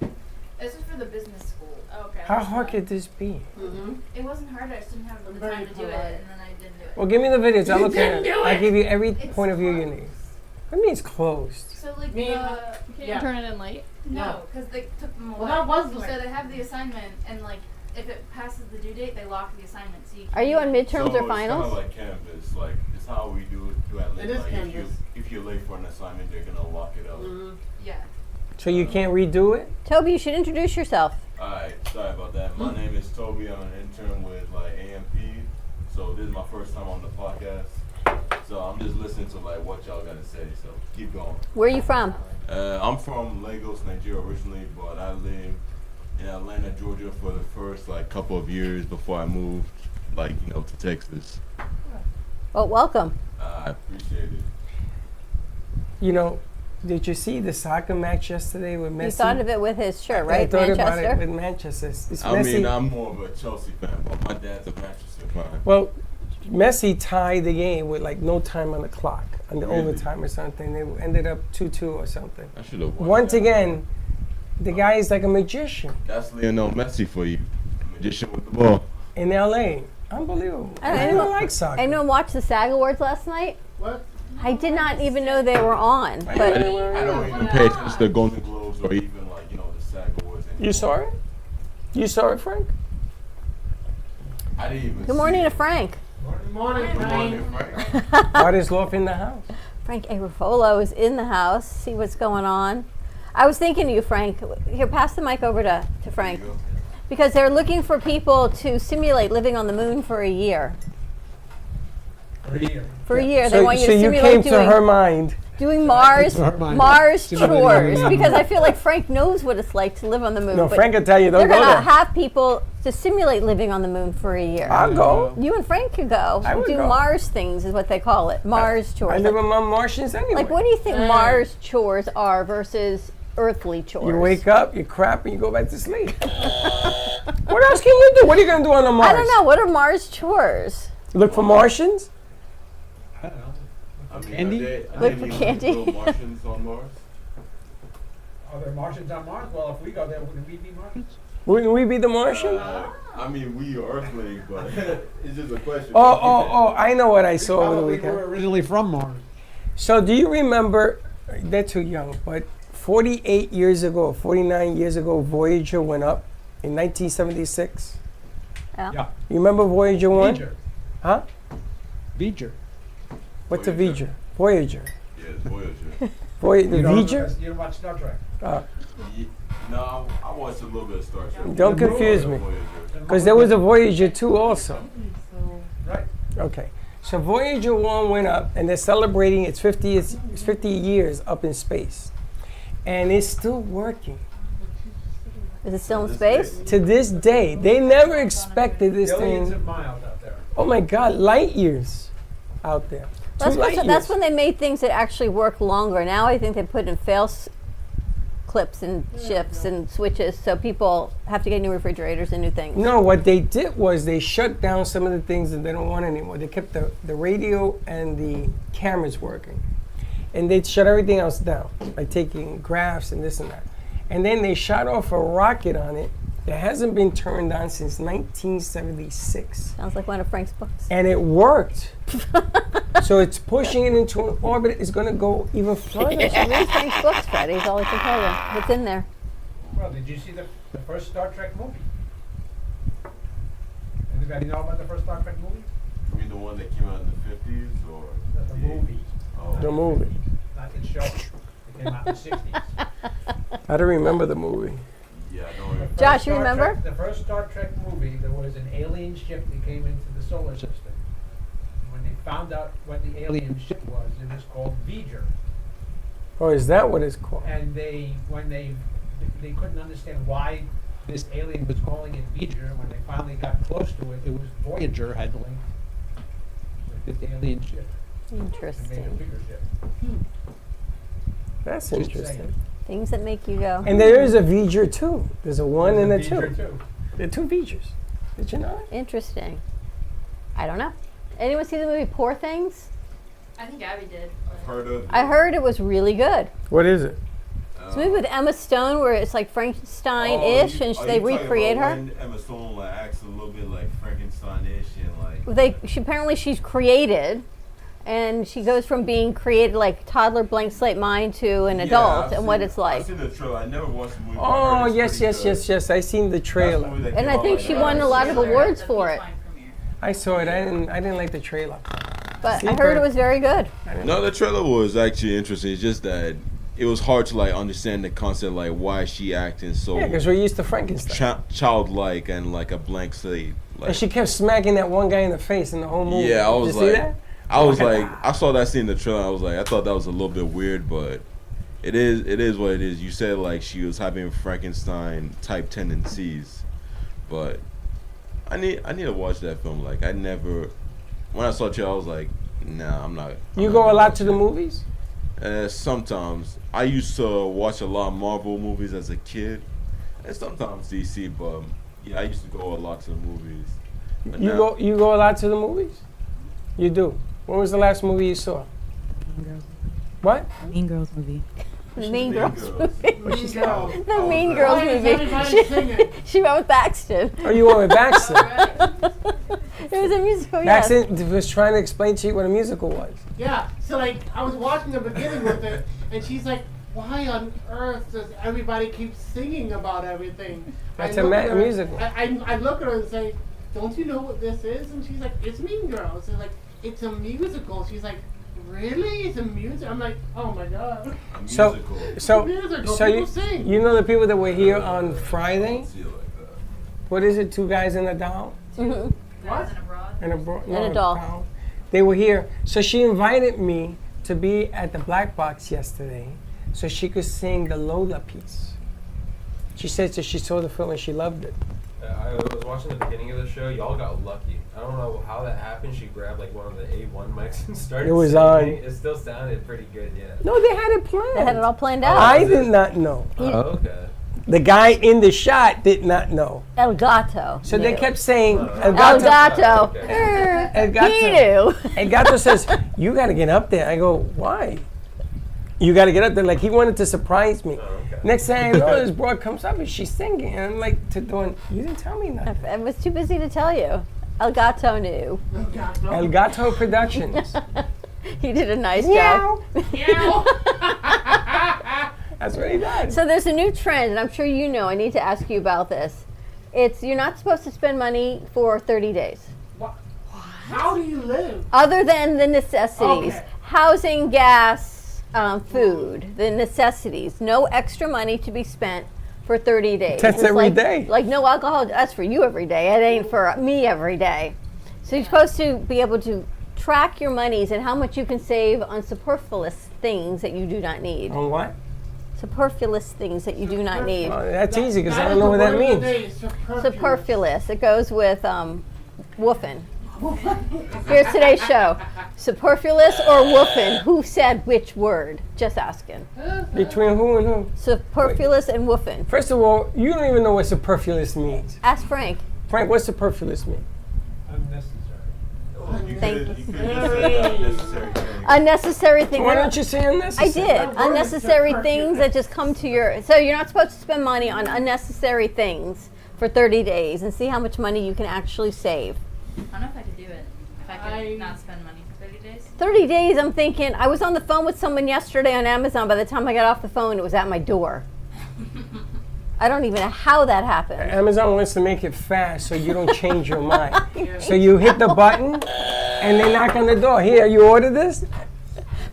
This is for the business school. Okay. How hard could this be? It wasn't hard. I just didn't have the Very time to do it, polite. and then I didn't do it. Well, give me the videos. I'll look at didn't it. do I it. give you every It's point of view you closed. need. What do you mean it's closed? So like Me and the Can you turn it in late? no, because they took them away. Well, that was so late. they have the assignment, and like if it passes the due date, they lock the assignment. So you Are you on midterms so or finals? It's kind of like Canvas. Like it's how we do it at It is like Canvas. if you're late for an assignment, they're gonna lock it up. Yeah. So you can't redo it? Toby, you should introduce yourself. Alright, sorry about that. My name is Toby. I'm an intern with like AMP. So this is my first time on the podcast. So I'm just listening to like what y'all gotta say. So keep going. Where are you from? I'm from Lagos, Nigeria originally, but I lived in Atlanta, Georgia for the first like couple of years before I moved to Texas. Well, welcome. I appreciate it. You know, did you see the soccer match yesterday with Messi? You thought of it with his shirt, I right? thought Manchester. about it with Manchester. It's I Messi. mean, I'm more of a Chelsea fan, but my dad's a Manchester fan. Well, Messi tied the game with like no time on the clock, on the Really? overtime or something. They ended up 2-2 or something. I should have won. Once again, the guy is like a magician That's Lionel Messi for you. Magician with the ball. in LA. Unbelievable. I don't like soccer. Anyone watch the SAG Awards last night? What? I did not even know they were on. I But don't even pay attention to the Golden Globes or even the SAG Awards. You saw it? You saw it, Frank? I didn't even good morning to Frank. Good morning, Good Frank. morning, Frank. Artist Loaf in the house. Frank Arafolo is in the house. See what's going on. I was thinking of you, Frank. Here, pass the mic over to Frank. There you go. Because they're looking for people to simulate living on the moon for a year. For a year. They want you so to you simulate came to her mind. doing Mars Her mind. Mars Simulating chores living on the because moon. I feel like Frank knows what it's like to live on the moon. No, but Frank will tell you, don't they're go gonna there. have people to simulate living on the moon for a year. I'll go. You and Frank could go. I would do go. Mars things is what they call it. Mars chores. I live among Martians anyway. Like, what do you think Mars chores are versus earthly chores? You wake up, you crap, and you go back to sleep. What else can you do? What are you going to do on the Mars? I don't know. What are Mars chores? Look for Martians? I don't know. I mean, Candy? Look for candy. Martians on Mars? Are there Martians on Mars? Well, if we go there, wouldn't we be Martians? Wouldn't we be the Martian? I mean, we are Earthlings, but it's just a question. Oh, I know what I saw over the Probably weekend. were originally from Mars. So do you remember, they're too young, but 48 years ago, 49 years ago, Voyager went up in 1976? Yeah. Yeah. You remember Voyager 1? Voyager. Huh? Voyager. What's a Voyager? Voyager. Yeah, it's Voyager. The You don't- Voyager? You don't watch Star Trek. No, I watched a little bit of Star Trek. Don't confuse me. Voyager. Because there was a Voyager 2 also. Right. Okay. So Voyager 1 went up, and they're celebrating its 50 years up in space. And it's still working. Is it still in space? To this day. They never expected this Billions thing. of miles out there. Oh my God, light years out there. That's, Two light that's years. when they made things that actually work longer. Now I think they put in clips and shifts and switches, so people have to get new refrigerators and new things. No, what they did was they shut down some of the things that they don't want anymore. They kept the radio and the cameras working. And they'd shut everything else down, like taking graphs and this and that. And then they shot off a rocket on it that hasn't been turned on since 1976. Sounds like one of Frank's books. And it worked. So it's pushing it into an orbit. It's going to go even further. Read Frank's books, Freddie, is all I can tell you. It's in there. Well, did you see the first Star Trek movie? Anybody know about the first Star Trek movie? You mean the one that came out in the 50s or? The movie. Oh. The movie. Not the show. It came out in the 60s. I don't remember the movie. Yeah, I don't remember. Josh, you remember? The first Star Trek movie, there was an alien ship that came into the solar system. When they found out what the alien ship was, it was called V'ger. Oh, is that what it's called? And when they couldn't understand why this alien was calling it V'ger. When they finally got close to it, it was Voyager had linked with this alien ship. And made a Interesting. bigger ship. That's Just interesting. saying. Things that make you go. And there is a V'ger too. There's a 1 and a There's 2. V'ger too. There are 2 V'gers. Did you know that? Interesting. I don't know. Anyone see the movie Poor Things? I think Abby did. I've heard of it. I heard it was really good. What is it? It's a movie with Emma Stone where it's like Frankenstein-ish, and they recreate her. When Emma Stone like acts a little bit like Frankenstein-ish and like. Apparently she's created, and she goes from being created like toddler blank slate mind to an adult, and what it's like. I've seen the trailer. I never watched the movie. Oh, yes. I seen the trailer. And I think she won a lot of awards for it. I saw it. I didn't like the trailer. But I heard it was very good. No, the trailer was actually interesting. It's just that it was hard to like understand the concept, like why she acting so. Yeah, because we're used to Frankenstein. Childlike and like a blank slate. Like, And she kept smacking that one guy in the face in the whole movie. yeah, I Did was you see like, that? I saw that scene in the trailer. I was like, I thought that was a little bit weird, but it is what it is. You said like she was having Frankenstein type tendencies, but I need to watch that film. Like when I saw it, I was like, nah, I'm not. You go a lot to the movies? Sometimes. I used to watch a lot of Marvel movies as a kid, and sometimes DC. But yeah, I used to go a lot to the movies. But You now- go a lot to the movies? You do. When was the last movie you saw? Mean Girls. What? Mean Girls movie. The Mean Girls movie. Mean Girls. The Mean Girls Why is movie. everybody singing? She went with Baxton. Oh, you went with Baxter. It was a musical, yes. Baxter was trying to explain to you what a musical was. Yeah, so like I was watching the beginning with it, and she's like, "Why on earth does everybody keep singing about everything?" That's I a look at her- musical. I look at her and say, "Don't you know what this is?" And she's like, "It's Mean Girls." And like, "It's a musical." She's like, "Really? It's a musical?" I'm like, "Oh my god." So Musical. you People sing. you know the people that were here on Friday? What is it? 2 guys and a doll? Mm-hmm. What? And a bro- And a doll. They were here. So she invited me to be at the Black Box yesterday so she could sing the Lola piece. She said that she saw the film and she loved it. I was watching the beginning of the show. Y'all got lucky. I don't know how that happened. She grabbed like one of the A1 mics and started It was singing. on. It still sounded pretty good, yeah. No, they had it planned. They had it all planned out. I did not know. Oh, okay. The guy in the shot did not know. El Gato. So they knew. kept saying, El Gato. El Gato. He knew. El Gato says, you got to get up there. I go, why? You got to get up there. Like, he wanted to surprise me. Next thing I know, this broad comes up and she's singing. And I'm like, you didn't tell me nothing. I was too busy to tell you. El Gato knew. El Gato Productions. He did a nice Meow. job. That's what he does. So there's a new trend, and I'm sure you know. I need to ask you about this. You're not supposed to spend money for 30 days. How do you live? Other than the necessities. Okay. Housing, gas, food, the necessities. No extra money to be spent for 30 days. That's It's every like, day. Like no alcohol, that's for you every day. It ain't for me every day. So you're supposed to be able to track your monies and how much you can save on superfluous things that you do not need. On what? Superfluous things that you do not need. Oh, that's easy because I don't know what that means. Superfluous. It goes with woofing. Here's today's show. Superfluous or woofing? Who said which word? Just asking. Between who and who? Superfluous and woofing. First of all, you don't even know what superfluous means. Ask Frank. Frank, what's superfluous mean? Thank you. Unnecessary things. Why don't you say unnecessary? I did. Unnecessary things that just come to your. So you're not supposed to spend money on unnecessary things for for 30 days and see how much money you can actually save. I don't know if I could do it. If I could not spend money for 30 days. 30 days, I'm thinking, I was on the phone with someone yesterday on Amazon. By the time I got off the phone, it was at my door. I don't even know how that happened. Amazon wants to make it fast so you don't change your mind. So you hit the button and they knock on the door. Here, you order this?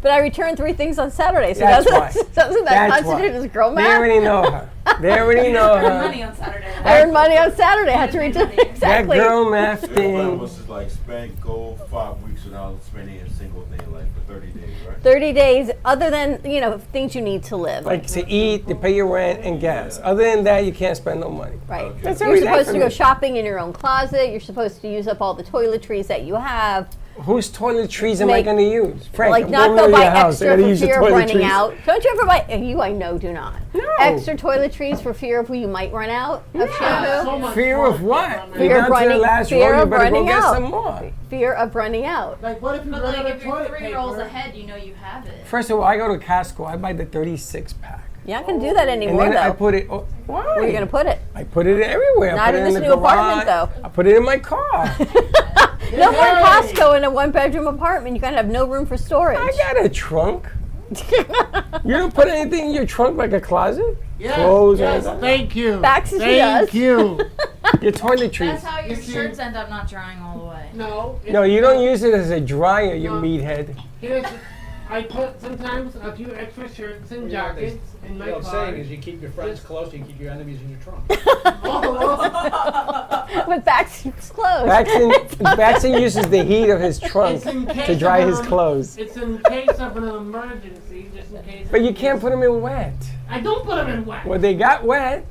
But I returned 3 things on Saturday, so That's doesn't that That's constitute why. as girl math? They already know her. They already know I earned her. money on Saturday. I earned money on Saturday. I had to return exactly. That girl math Everybody thing. wants to like go 5 weeks without spending a single thing like for 30 days, right? 30 days, other than, things you need to live. Like to eat, to pay your rent and gas. Other than that, you can't spend no money. Right. Okay. That's You're every day supposed for to go me. shopping in your own closet. You're supposed to use up all the toiletries that you have. Whose toiletries am I Make- going to use? Frank, Like I'm not going go to buy your house. I extra gotta for use your fear of running toiletries. out. Don't you ever buy? You, I know, do not. No. Extra toiletries for fear of you might run out of shampoo. So much Fear fun. of what? Fear You're of down to the running- last fear row, you of better go running get out. some more. Fear of running out. Like, what if you But run like, out of if you're toilet 3 rolls paper? ahead, you know you have it. First of all, I go to Costco. I buy the 36 pack. You're not going to do that And anymore, then I though. put it. Oh, why? Where are you going to put it? I put it everywhere. I Not put in it this the new apartment, garage. though. I put it in my car. No more Costco in a 1-bedroom apartment. You're going to have no room for storage. I got a trunk. You don't put anything in your trunk like a closet? Yes, Clothes yes, and thank you. Baxter Thank does. you. your toiletries. That's how your You see- shirts end up not drying all the way. No. No, you don't use it as a dryer, you No. meathead. Here's, I put sometimes a few extra shirts and Yeah, they- jackets in my The old car. saying is you keep your friends close, you keep your enemies in your trunk. With Baxter's clothes. Baxton uses the heat of his trunk It's in case to dry of his an- clothes. It's in case of an emergency, just in case. But you can't put them in wet. I don't put them in wet. Well, they got wet.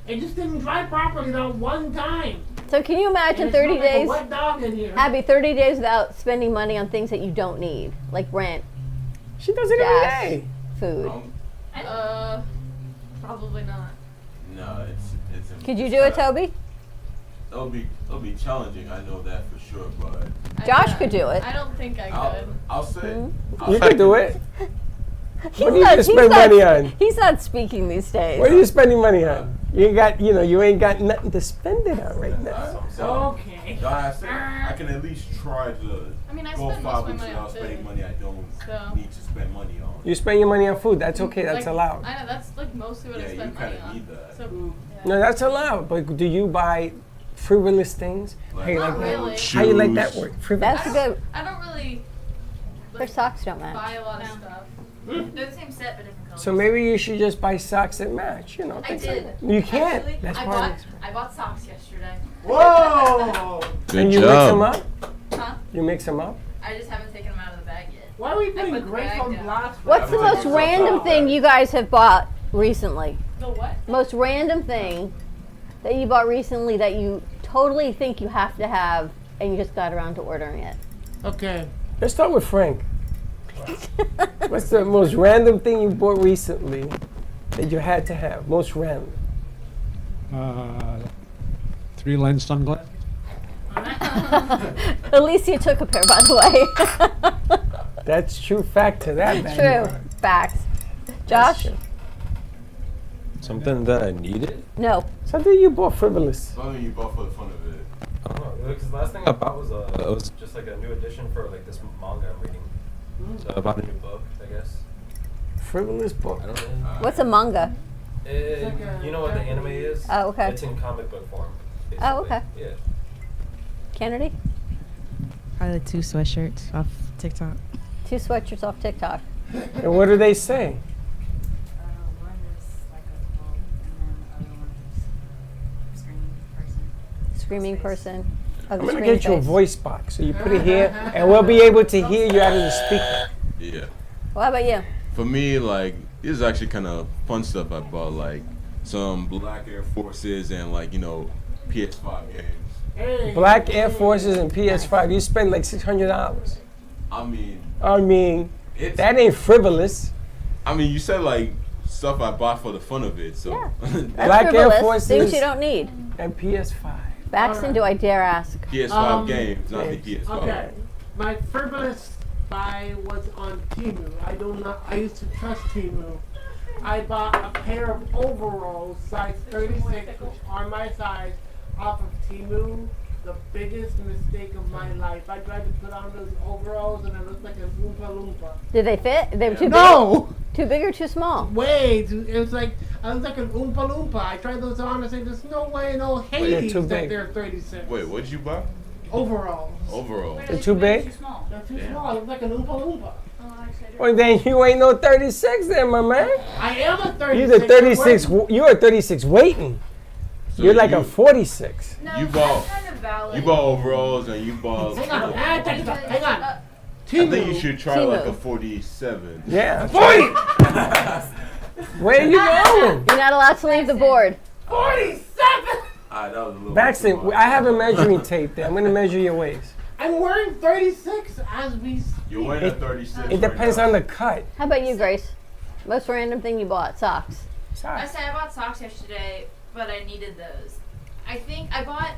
It just didn't dry properly that one time. So can you imagine And it 30 smelled like a days? wet dog in here. Abby, 30 days without spending money on things that you don't need, like rent, She does it gas, every day. food. Probably not. No, it's. Could you do it, Toby? It'll be challenging. I know that for sure, but Josh could do it. I don't think I could. I'll say. You can do it. He's What do you not- just he's spend not- money on? He's not speaking these days. What are you spending money on? You ain't got, you ain't got nothing to spend it on right now. Okay. I said I can at least try to I mean, I go spend 5 most of weeks my money on without spending food. money I don't So- need to spend money on. You spend your money on food. That's okay. That's Like, allowed. I know, that's like mostly what Yeah, I you spend money kinda on. need that. So, No, that's allowed. But do you buy frivolous things? How you Not like really. that? How you like that Shoes. word? Frivolous. That's good. I don't really Her socks don't match. buy a lot of stuff. They're the same set, but different colors. So maybe you should just buy socks that match. I things did. like that. You can't. Actually, That's I part bought of it. I bought socks yesterday. Whoa! Good And you job. mix them up? Huh? You mix them up? I just haven't taken them out of the bag yet. Why are we I putting put the grape bag on down. blast? What's the most random thing you guys have bought recently? The what? Most random thing that you bought recently that you totally think you have to have and you just got around to ordering it? Okay. Let's start with Frank. What's the most random thing you bought recently that you had to have? Most random. 3-lens sunglasses. Alicia took a pair, by the way. That's true fact to that. bad True. boy. Facts. Josh? Something that I needed? No. Something you bought frivolous. Something you bought for the fun of it. Because the last thing I bought was just like a new edition for like this manga I'm reading. So I bought a new book, I guess. Frivolous book. I don't know. What's a manga? You know what the anime is? Oh, okay. It's in comic book form. Oh, okay. Yeah. Kennedy? Probably 2 sweatshirts off TikTok. 2 sweatshirts off TikTok. And what do they say? One is like a book, and then the other one is screaming person. Screaming person. Oh, I'm the going to screen get you a face. voice box. So you put it here, and we'll be able to hear you out of the speaker. Yeah. Well, how about you? For me, like, this is actually kind of fun stuff I bought, like some black Air Forces and, like, PS5 games. Hey. Black Air Forces and PS5. You spend like $600. I mean, it's, that ain't frivolous. I mean, you said, like, stuff I bought for the fun of it, so. Yeah. That's Black Air frivolous. Forces. Things you don't need. And PS5. Baxton, do I dare ask? PS5 games, not the PS5. Okay. My frivolous buy was on Temu. I used to trust Temu. I bought a pair of overalls, size 36, which are my size, off of Temu. The biggest mistake of my life. I tried to put on those overalls and I looked like a Oompa Loompa. Did they fit? They were too No! big? Too big or too small? Way too, it was like, I was like an Oompa Loompa. I tried those on and said, there's no way in old Hades too that big. they're 36. Wait, what did you buy? Overalls. Overall. They're too big? Too small. They're too small. I look like an Oompa Loompa. Well, then you ain't no 36 then, my man. I am a 36. You're the 36. You're a 36 waiting. So You're like a 46. No, You that's bought kind of valid. you bought overalls and you bought. Hang on, hang on. I think you should try like a Temu. 47. Yeah. 40. Where are you going? You're not allowed to leave the board. 47! That was a little Baxter, bit too much. I have a measuring tape there. I'm going to measure your waist. I'm wearing 36 as we speak. You're wearing a 36. It depends on the cut. How about you, Grace? Most random thing you bought? Socks. I said I bought socks yesterday, but I needed those. I think I bought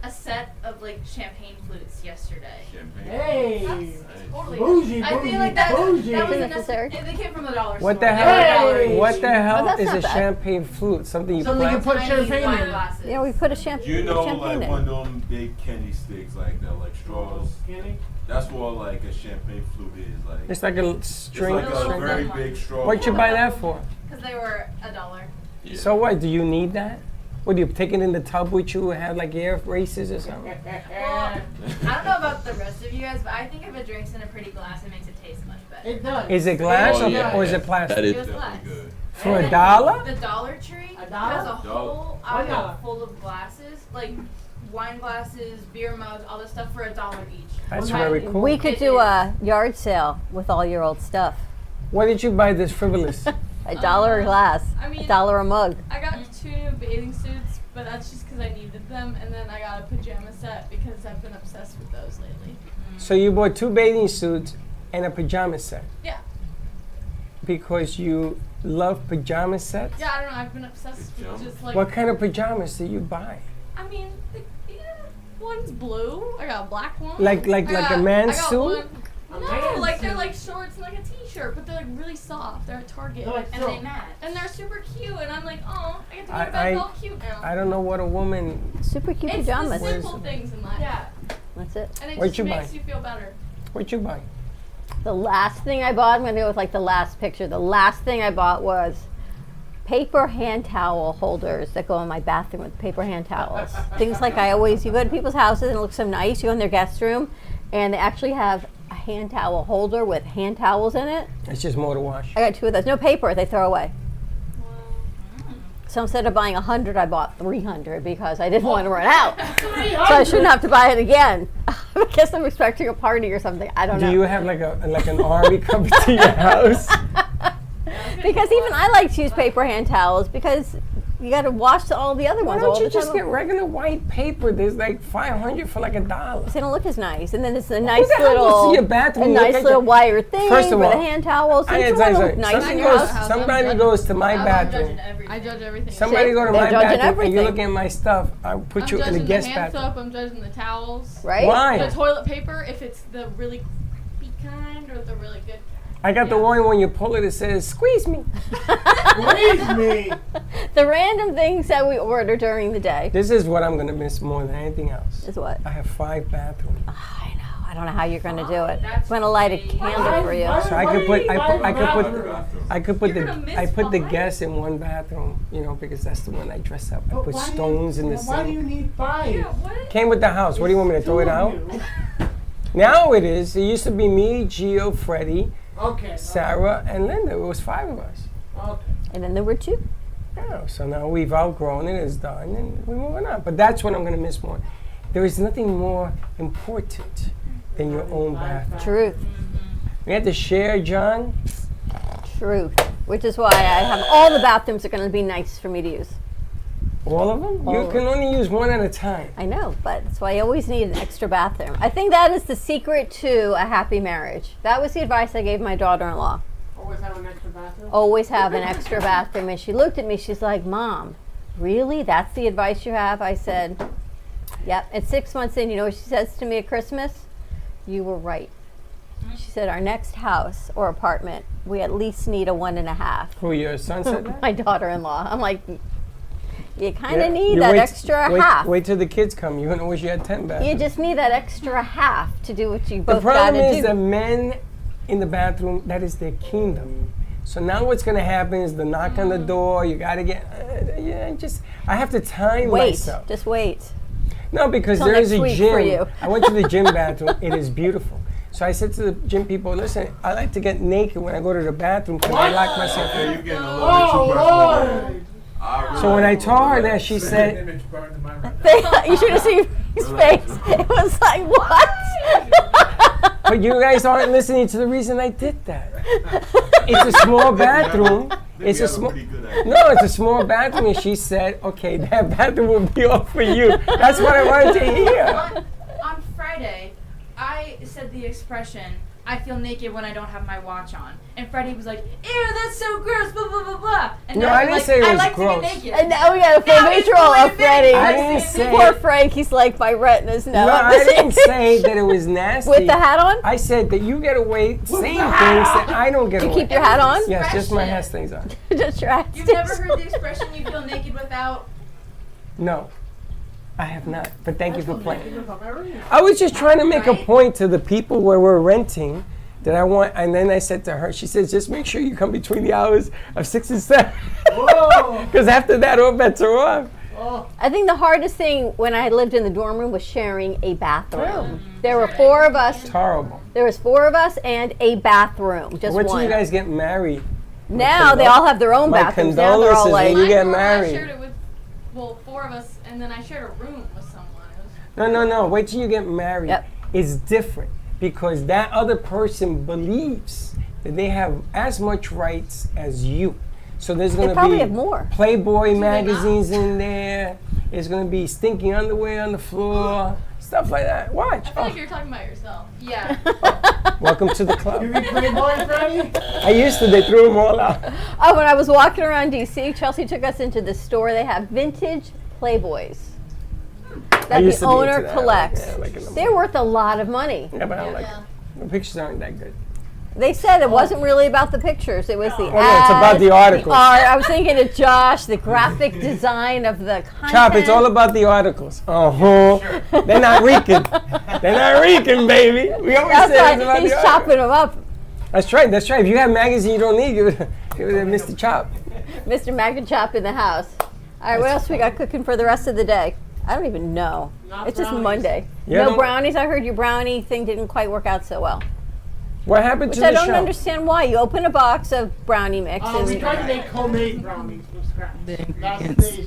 a set of like champagne flutes yesterday. Champagne. Hey! That's totally. Bougie, I bougie, feel like that was Bougie. necessary. They came from the dollar What store. the They were hell? $1 What each. the hell that's is not a bad. champagne flute? Something you Something you play? put Tiny champagne wine in. glasses. Yeah, we put a champagne. You know, champagne like in. one of them big candy sticks like that, like straws. Kenny? That's what like a champagne flute is. Like It's like a it's string. like a string. very big straw. What'd you buy that for? Because they were $1. Yeah. So what? Do you need that? What, do you take it in the tub with you and have like air races or something? Well, I don't know about the rest of you guys, but I think if a drink's in a pretty glass, it makes it taste much better. It does. Is it glass Oh, or, yeah, or is yeah. it plastic? That is It was glass. Definitely good. For And $1? The Dollar Tree $1? has a whole aisle $1. full of glasses, like wine glasses, beer mugs, all this stuff for $1 each. That's I- very cool. We could do a yard sale with all your old stuff. Why did you buy this frivolous? $1 a glass. I mean- $1 a mug. I got 2 new bathing suits, but that's just because I needed them. And then I got a pajama set because I've been obsessed with those lately. So you bought 2 bathing suits and a pajama set Yeah. because you love pajama sets? Yeah, I don't know. I've been obsessed with just like. What kind of pajamas do you buy? I mean, one's blue. I got a black one. Like a man's I got suit? one- A No, man's like they're suit. like shorts and like a t-shirt, but they're like really soft. They're at Target. They're like And they match. And they're super cute, and I'm like, oh, I get to I- go to bed I- all cute now. I don't know what a woman. Super cute It's pajamas. the simple things in life. Yeah. That's it. And it What'd just you makes buy? you feel better. What'd you buy? The last thing I bought, I'm going to go with like the last picture. The last thing I bought was paper hand towel holders that go in my bathroom with paper hand towels. Things like you go to people's houses and it looks so nice. You go in their guest room and they actually have a hand towel holder with hand towels in it. It's just more to wash. I got 2 of those. No paper, they throw away. So instead of buying 100, I bought 300 because I didn't want to run out. So I shouldn't have to buy it again. I guess I'm expecting a party or something. I don't know. Do you have like an army coming to your house? Because even I like to use paper hand towels because you got to wash all the other Why ones all don't you the just time. get regular white paper? There's like 500 for like $1. They don't look as nice, and then it's a nice the hell goes little, to your bathroom a and look nice at little your- wire thing First of with all, a hand towel. So I you gotta want to tell look you nice something. in your house. Somebody goes to my I'm bathroom. judging everything. I judge everything. Somebody go to They're my judging bathroom and you everything. look at my stuff. I put I'm you in judging the guest the hand bathroom. soap. I'm judging the towels. Right? Why? The toilet paper, if it's the really crappy kind or the really good kind. I got the one when you pull it, it says, "Squeeze me." Squeeze me. The random things that we order during the day This is what I'm gonna miss more than anything else. is what? I have 5 bathrooms. I know. I don't know how you're going to do it. I'm going to light a candle for you. So I could put, gonna I miss put the 5? guests in one bathroom, you know, because that's the one I dress up. I But put why do you- stones in the Why do you sink. need 5? Yeah, what? Came with the house. What do you want me to throw it out? Now it is. It used to be me, Gio, Freddie, Okay. Sarah, and Linda. It was 5 of us. Okay. And then there were 2. Yeah, so now we've outgrown it, it's done, and we're moving on. But that's what I'm going to miss more. There is nothing more important than your own bathroom. Truth. We had to share, John. Truth. Which is why I have all the bathrooms are going to be nice for me to use. All of them? All You of can only use one at a time. I know, but that's why I always need an extra bathroom. I think that is the secret to a happy marriage. That was the advice I gave my daughter-in-law. Always have an extra bathroom. Always have an extra bathroom. And she looked at me, she's like, Mom, really? That's the advice you have? I said, yep. And 6 months in, you know what she says to me at Christmas? You were right. She said, our next house or apartment, we at least need a 1.5. Who, your son said that? My daughter-in-law. I'm like, you kind Yeah, of need you that wait- extra wait, half. Wait till the kids come. You're going to wish you had 10 bathrooms. You just need that extra half to do what you The both got problem to is do. that men in the bathroom, that is their kingdom. So now what's going to happen is the knock on the door, you got to get, I have to time Wait, myself. just wait. No, because Till there is next a week gym. for you. I went to the gym bathroom. It is beautiful. So I said to the gym people, listen, I like to get naked when I go to the bathroom because I lock myself in. You're getting a little bit too personal. So when I told her that, she said, You should have seen his face. It was like, what? but you guys aren't listening to the reason I did that. It's a small bathroom. It's a small. No, it's a small bathroom, and she said, "Okay, that bathroom will be all for you." That's what I wanted to hear. On Friday, I said the expression, I feel naked when I don't have my watch on. And Freddie was like, ew, that's so gross, blah, blah, blah, blah. And No, now I I'm didn't like, say it I was like gross. to get naked. And now we got a full Now it's visual of fully Freddie. I didn't say. Poor Frank, he's like, my retinas now. No, I didn't say that it was nasty. With the hat on? I said that you get away saying things that I don't get Do you away. keep your hat on? Yes, just my hat stays on. Just your hat You've never heard the expression, you feel naked without... No, I have not. But thank you for playing. I was just trying to make a point to the people where we're renting that I want, and then I said to her, she says, just make sure you come between the hours of 6 and 7. Because after that, all bets are off. I think the hardest thing when I lived in the dorm room was sharing a bathroom. There were 4 of us. It's horrible. There was 4 of us and a bathroom. Just Wait one. till you guys get married. Now they all have their own My bathrooms. Now they're all condolences like. when you get I married. shared it with, 4 of us, and then I shared a room with someone. No. Wait till you get married. Yep. It's different because that other person believes that they have as much rights as you. So there's going to probably be have more. Playboy magazines in there. There's going to be stinking underwear on the floor, stuff like that. Watch. I feel like you're talking about yourself. Yeah. Welcome to the club. You read Playboy, Freddie? I used to. They threw them all out. Oh, when I was walking around DC, Chelsea took us into the store. They have vintage Playboys that used the to be into owner that. collects. Yeah, like in the- They're worth a lot of money. Yeah, but I don't like them. The pictures aren't that good. They said it wasn't really about the pictures. It was the no, it's about ads, the articles. art. I was thinking of Josh, the graphic design of the content. Chop, it's all about the articles. They're not reeking. They're not reeking, baby. We always That's say right. it's about He's the chopping them up. That's right. If you have magazine you don't need, give it to Mr. Chop. Mr. Mag and Chop in the house. All right, what else we got cooking for the rest of the day? I don't even know. It's just Monday. Yeah, no no- brownies. I heard your brownie thing didn't quite work out so well. What happened Which to I the don't show? understand why. You open a box of brownie mix and We tried to make homemade brownies from scratch. That's the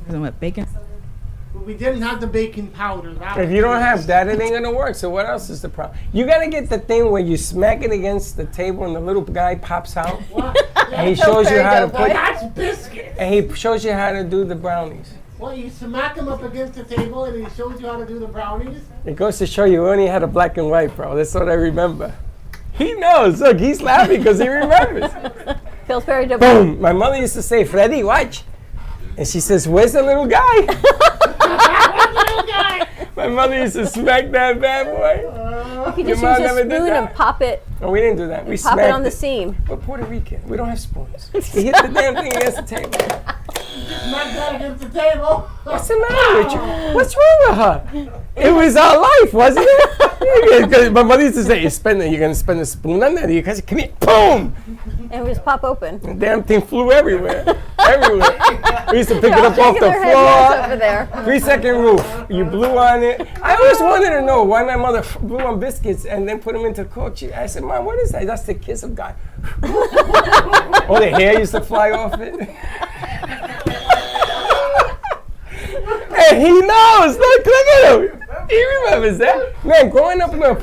issue. What, bacon? But we didn't have the baking powder. That If was you don't the have issue. that, it ain't gonna work. So what else is the problem? You gotta get the thing where you smack it against the table and the little guy pops out, and he shows you how to put. That's biscuit. And he shows you how to do the brownies. Well, you smack him up against the table and he shows you how to do the brownies. It goes to show you only had a black and white, bro. That's what I remember. He knows. Look, he's laughing because he remembers. Pillsbury double. Boom. My mother used to say, Freddie, watch. And she says, where's the little guy? My mother used to smack that bad boy. You could Your just mom use a never did spoon that? and pop it. No, we didn't do that. We Pop smacked it on the seam. We're Puerto Rican. We don't have spoons. You hit the damn thing against the table. Smack that against the table. What's the matter with you? What's wrong with her? It was our life, wasn't it? Because my mother used to say, you're going to spend a spoon on that. You guys come here, boom. And we just pop open. The damn thing flew everywhere. Everywhere. We used to pick it up off shaking the their heads yes over floor. there. 3-second roof. You blew on it. I always wanted to know why my mother blew on biscuits and then put them into cook. I said, Mom, what is that? That's the kiss of God. Oh, the hair used to fly off it. And he knows. Look at him. He remembers that. Man, growing up in a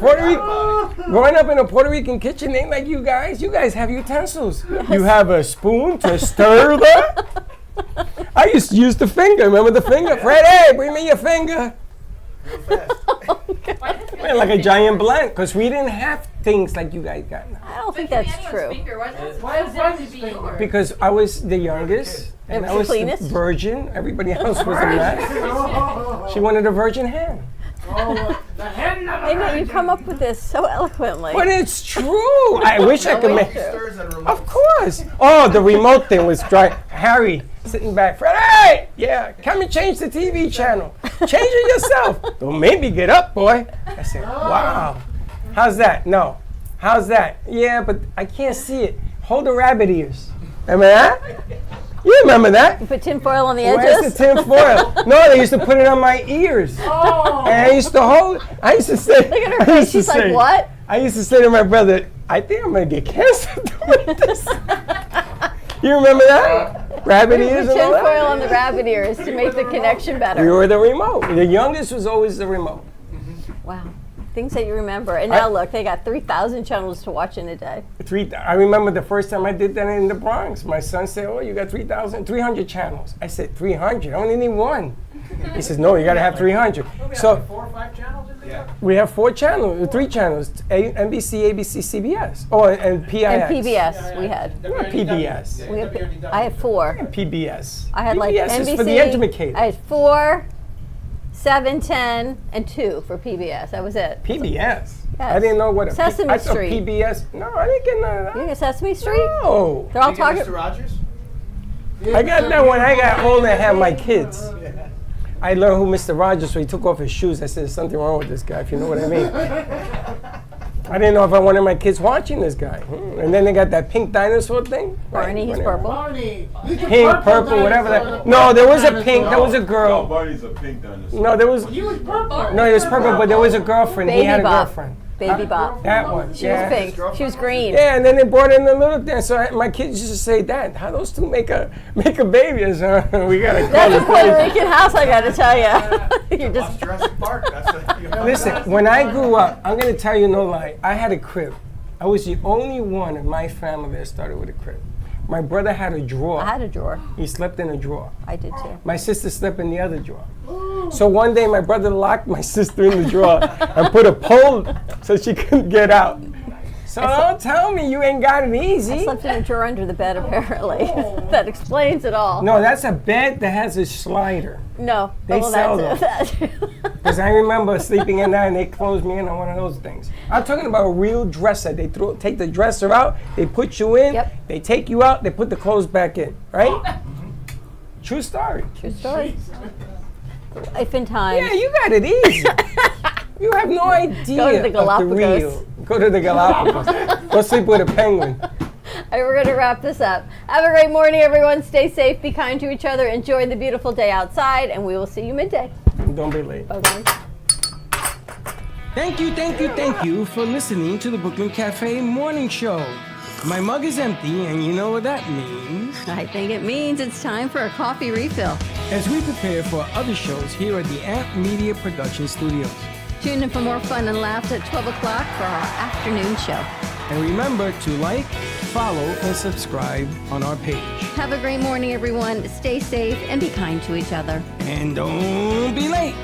Puerto Rican kitchen ain't like you guys. You guys have utensils. You have a spoon to stir that. I used to use the finger. Remember the finger? Freddie, bring me your finger. Man, like a giant blend, because we didn't have things like you guys got now. I don't think that's true. Why is Freddie's finger? Because I was the youngest, and It I was was the the cleanest? virgin. Everybody else was a mess. She wanted a virgin hand. Oh, the hen They know you come up with this so eloquently. But it's true. I wish I could No, make. it's true. Of course. Oh, the remote thing was dry. Harry sitting back. Freddie, yeah, come and change the TV channel. Change it yourself. Don't make me get up, boy. I said, wow. How's that? No. How's that? Yeah, but I can't see it. Hold the rabbit ears. Remember that? You remember that? You put tin foil on the edges? Where's the tin foil? No, they used to put it on my ears. Oh. And I used to hold. I used to say. Look at her face. She's like, what? I used to say to my brother, I think I'm going to get cancer doing this. You remember that? Rabbit We ears put and all tin that? foil on the rabbit ears to make the connection better. We were the remote. The youngest was always the remote. Wow. Things that you remember. And now look, they got 3,000 channels to watch in a day. I remember the first time I did that in the Bronx. My son said, oh, you got 300 channels. I said, 300? I only need one. He says, no, you got to have 300. So 4 or 5 channels in there? we have 4 channels, 3 channels, NBC, ABC, CBS. Oh, and PIX. And PBS we had. What PBS? We had I had 4. PBS. I had like PBS NBC. is for the educated. I had 4, 7, 10, and 2 for PBS. That was it. PBS? Yes. I didn't know what a Sesame I thought Street. PBS. No, I didn't get none of that. You get Sesame Street? No. They're all talking. Mr. Rogers? I got that when I got older and had my kids. I learned who Mr. Rogers, so he took off his shoes. I said, there's something wrong with this guy, if you know what I mean. I didn't know if I wanted my kids watching this guy. And then they got that pink dinosaur thing. Barney, he's purple. Pink, purple, whatever that. No, there was a pink. There was a No, girl. Barney's a pink dinosaur. No, there was. He was purple. No, he was purple, but there was a girlfriend. He Baby had a Bop. girlfriend. Baby Bop. That one. She yeah. was pink. She was green. Yeah, and then they brought in the little thing. So my kids used to say, Dad, how those two make a baby? I said, we gotta call That's a the Puerto police." Rican house, I gotta tell you. You're just. Jurassic Park. Listen, when I grew up, I'm gonna tell you no lie. I had a crib. I was the only one in my family that started with a crib. My brother had a drawer. I had a drawer. He slept in a drawer. I did too. My sister slept in the other drawer. So one day my brother locked my sister in the drawer and put a pole so she couldn't get out. So don't tell me you ain't got it easy. I slept in a drawer under the bed, apparently. That explains it all. No, that's a bed that has a slider. No. They well, sell that's those. Because I remember sleeping in there and they closed me in on one of those things. I'm talking about a real dresser. They take the dresser out, they put you in, they take you out, they put the clothes back in, right? True story. True story. Life in time. Yeah, you got it easy. You have no idea Go to the of Galapagos. real. Go to the Galapagos. Go sleep with a penguin. All right, we're going to wrap this up. Have a great morning, everyone. Stay safe, be kind to each other, enjoy the beautiful day outside, and we will see you midday. Don't be late. Bye-bye. Thank you for listening to the Brooklyn Cafe Morning Show. My mug is empty, and you know what that means. I think it means it's time for a coffee refill. As we prepare for other shows here at the Amp Media Production Studios. Tune in for more fun and laughs at 12 o'clock for our afternoon show. And remember to like, follow, and subscribe on our page. Have a great morning, everyone. Stay safe and be kind to each other. And don't be late.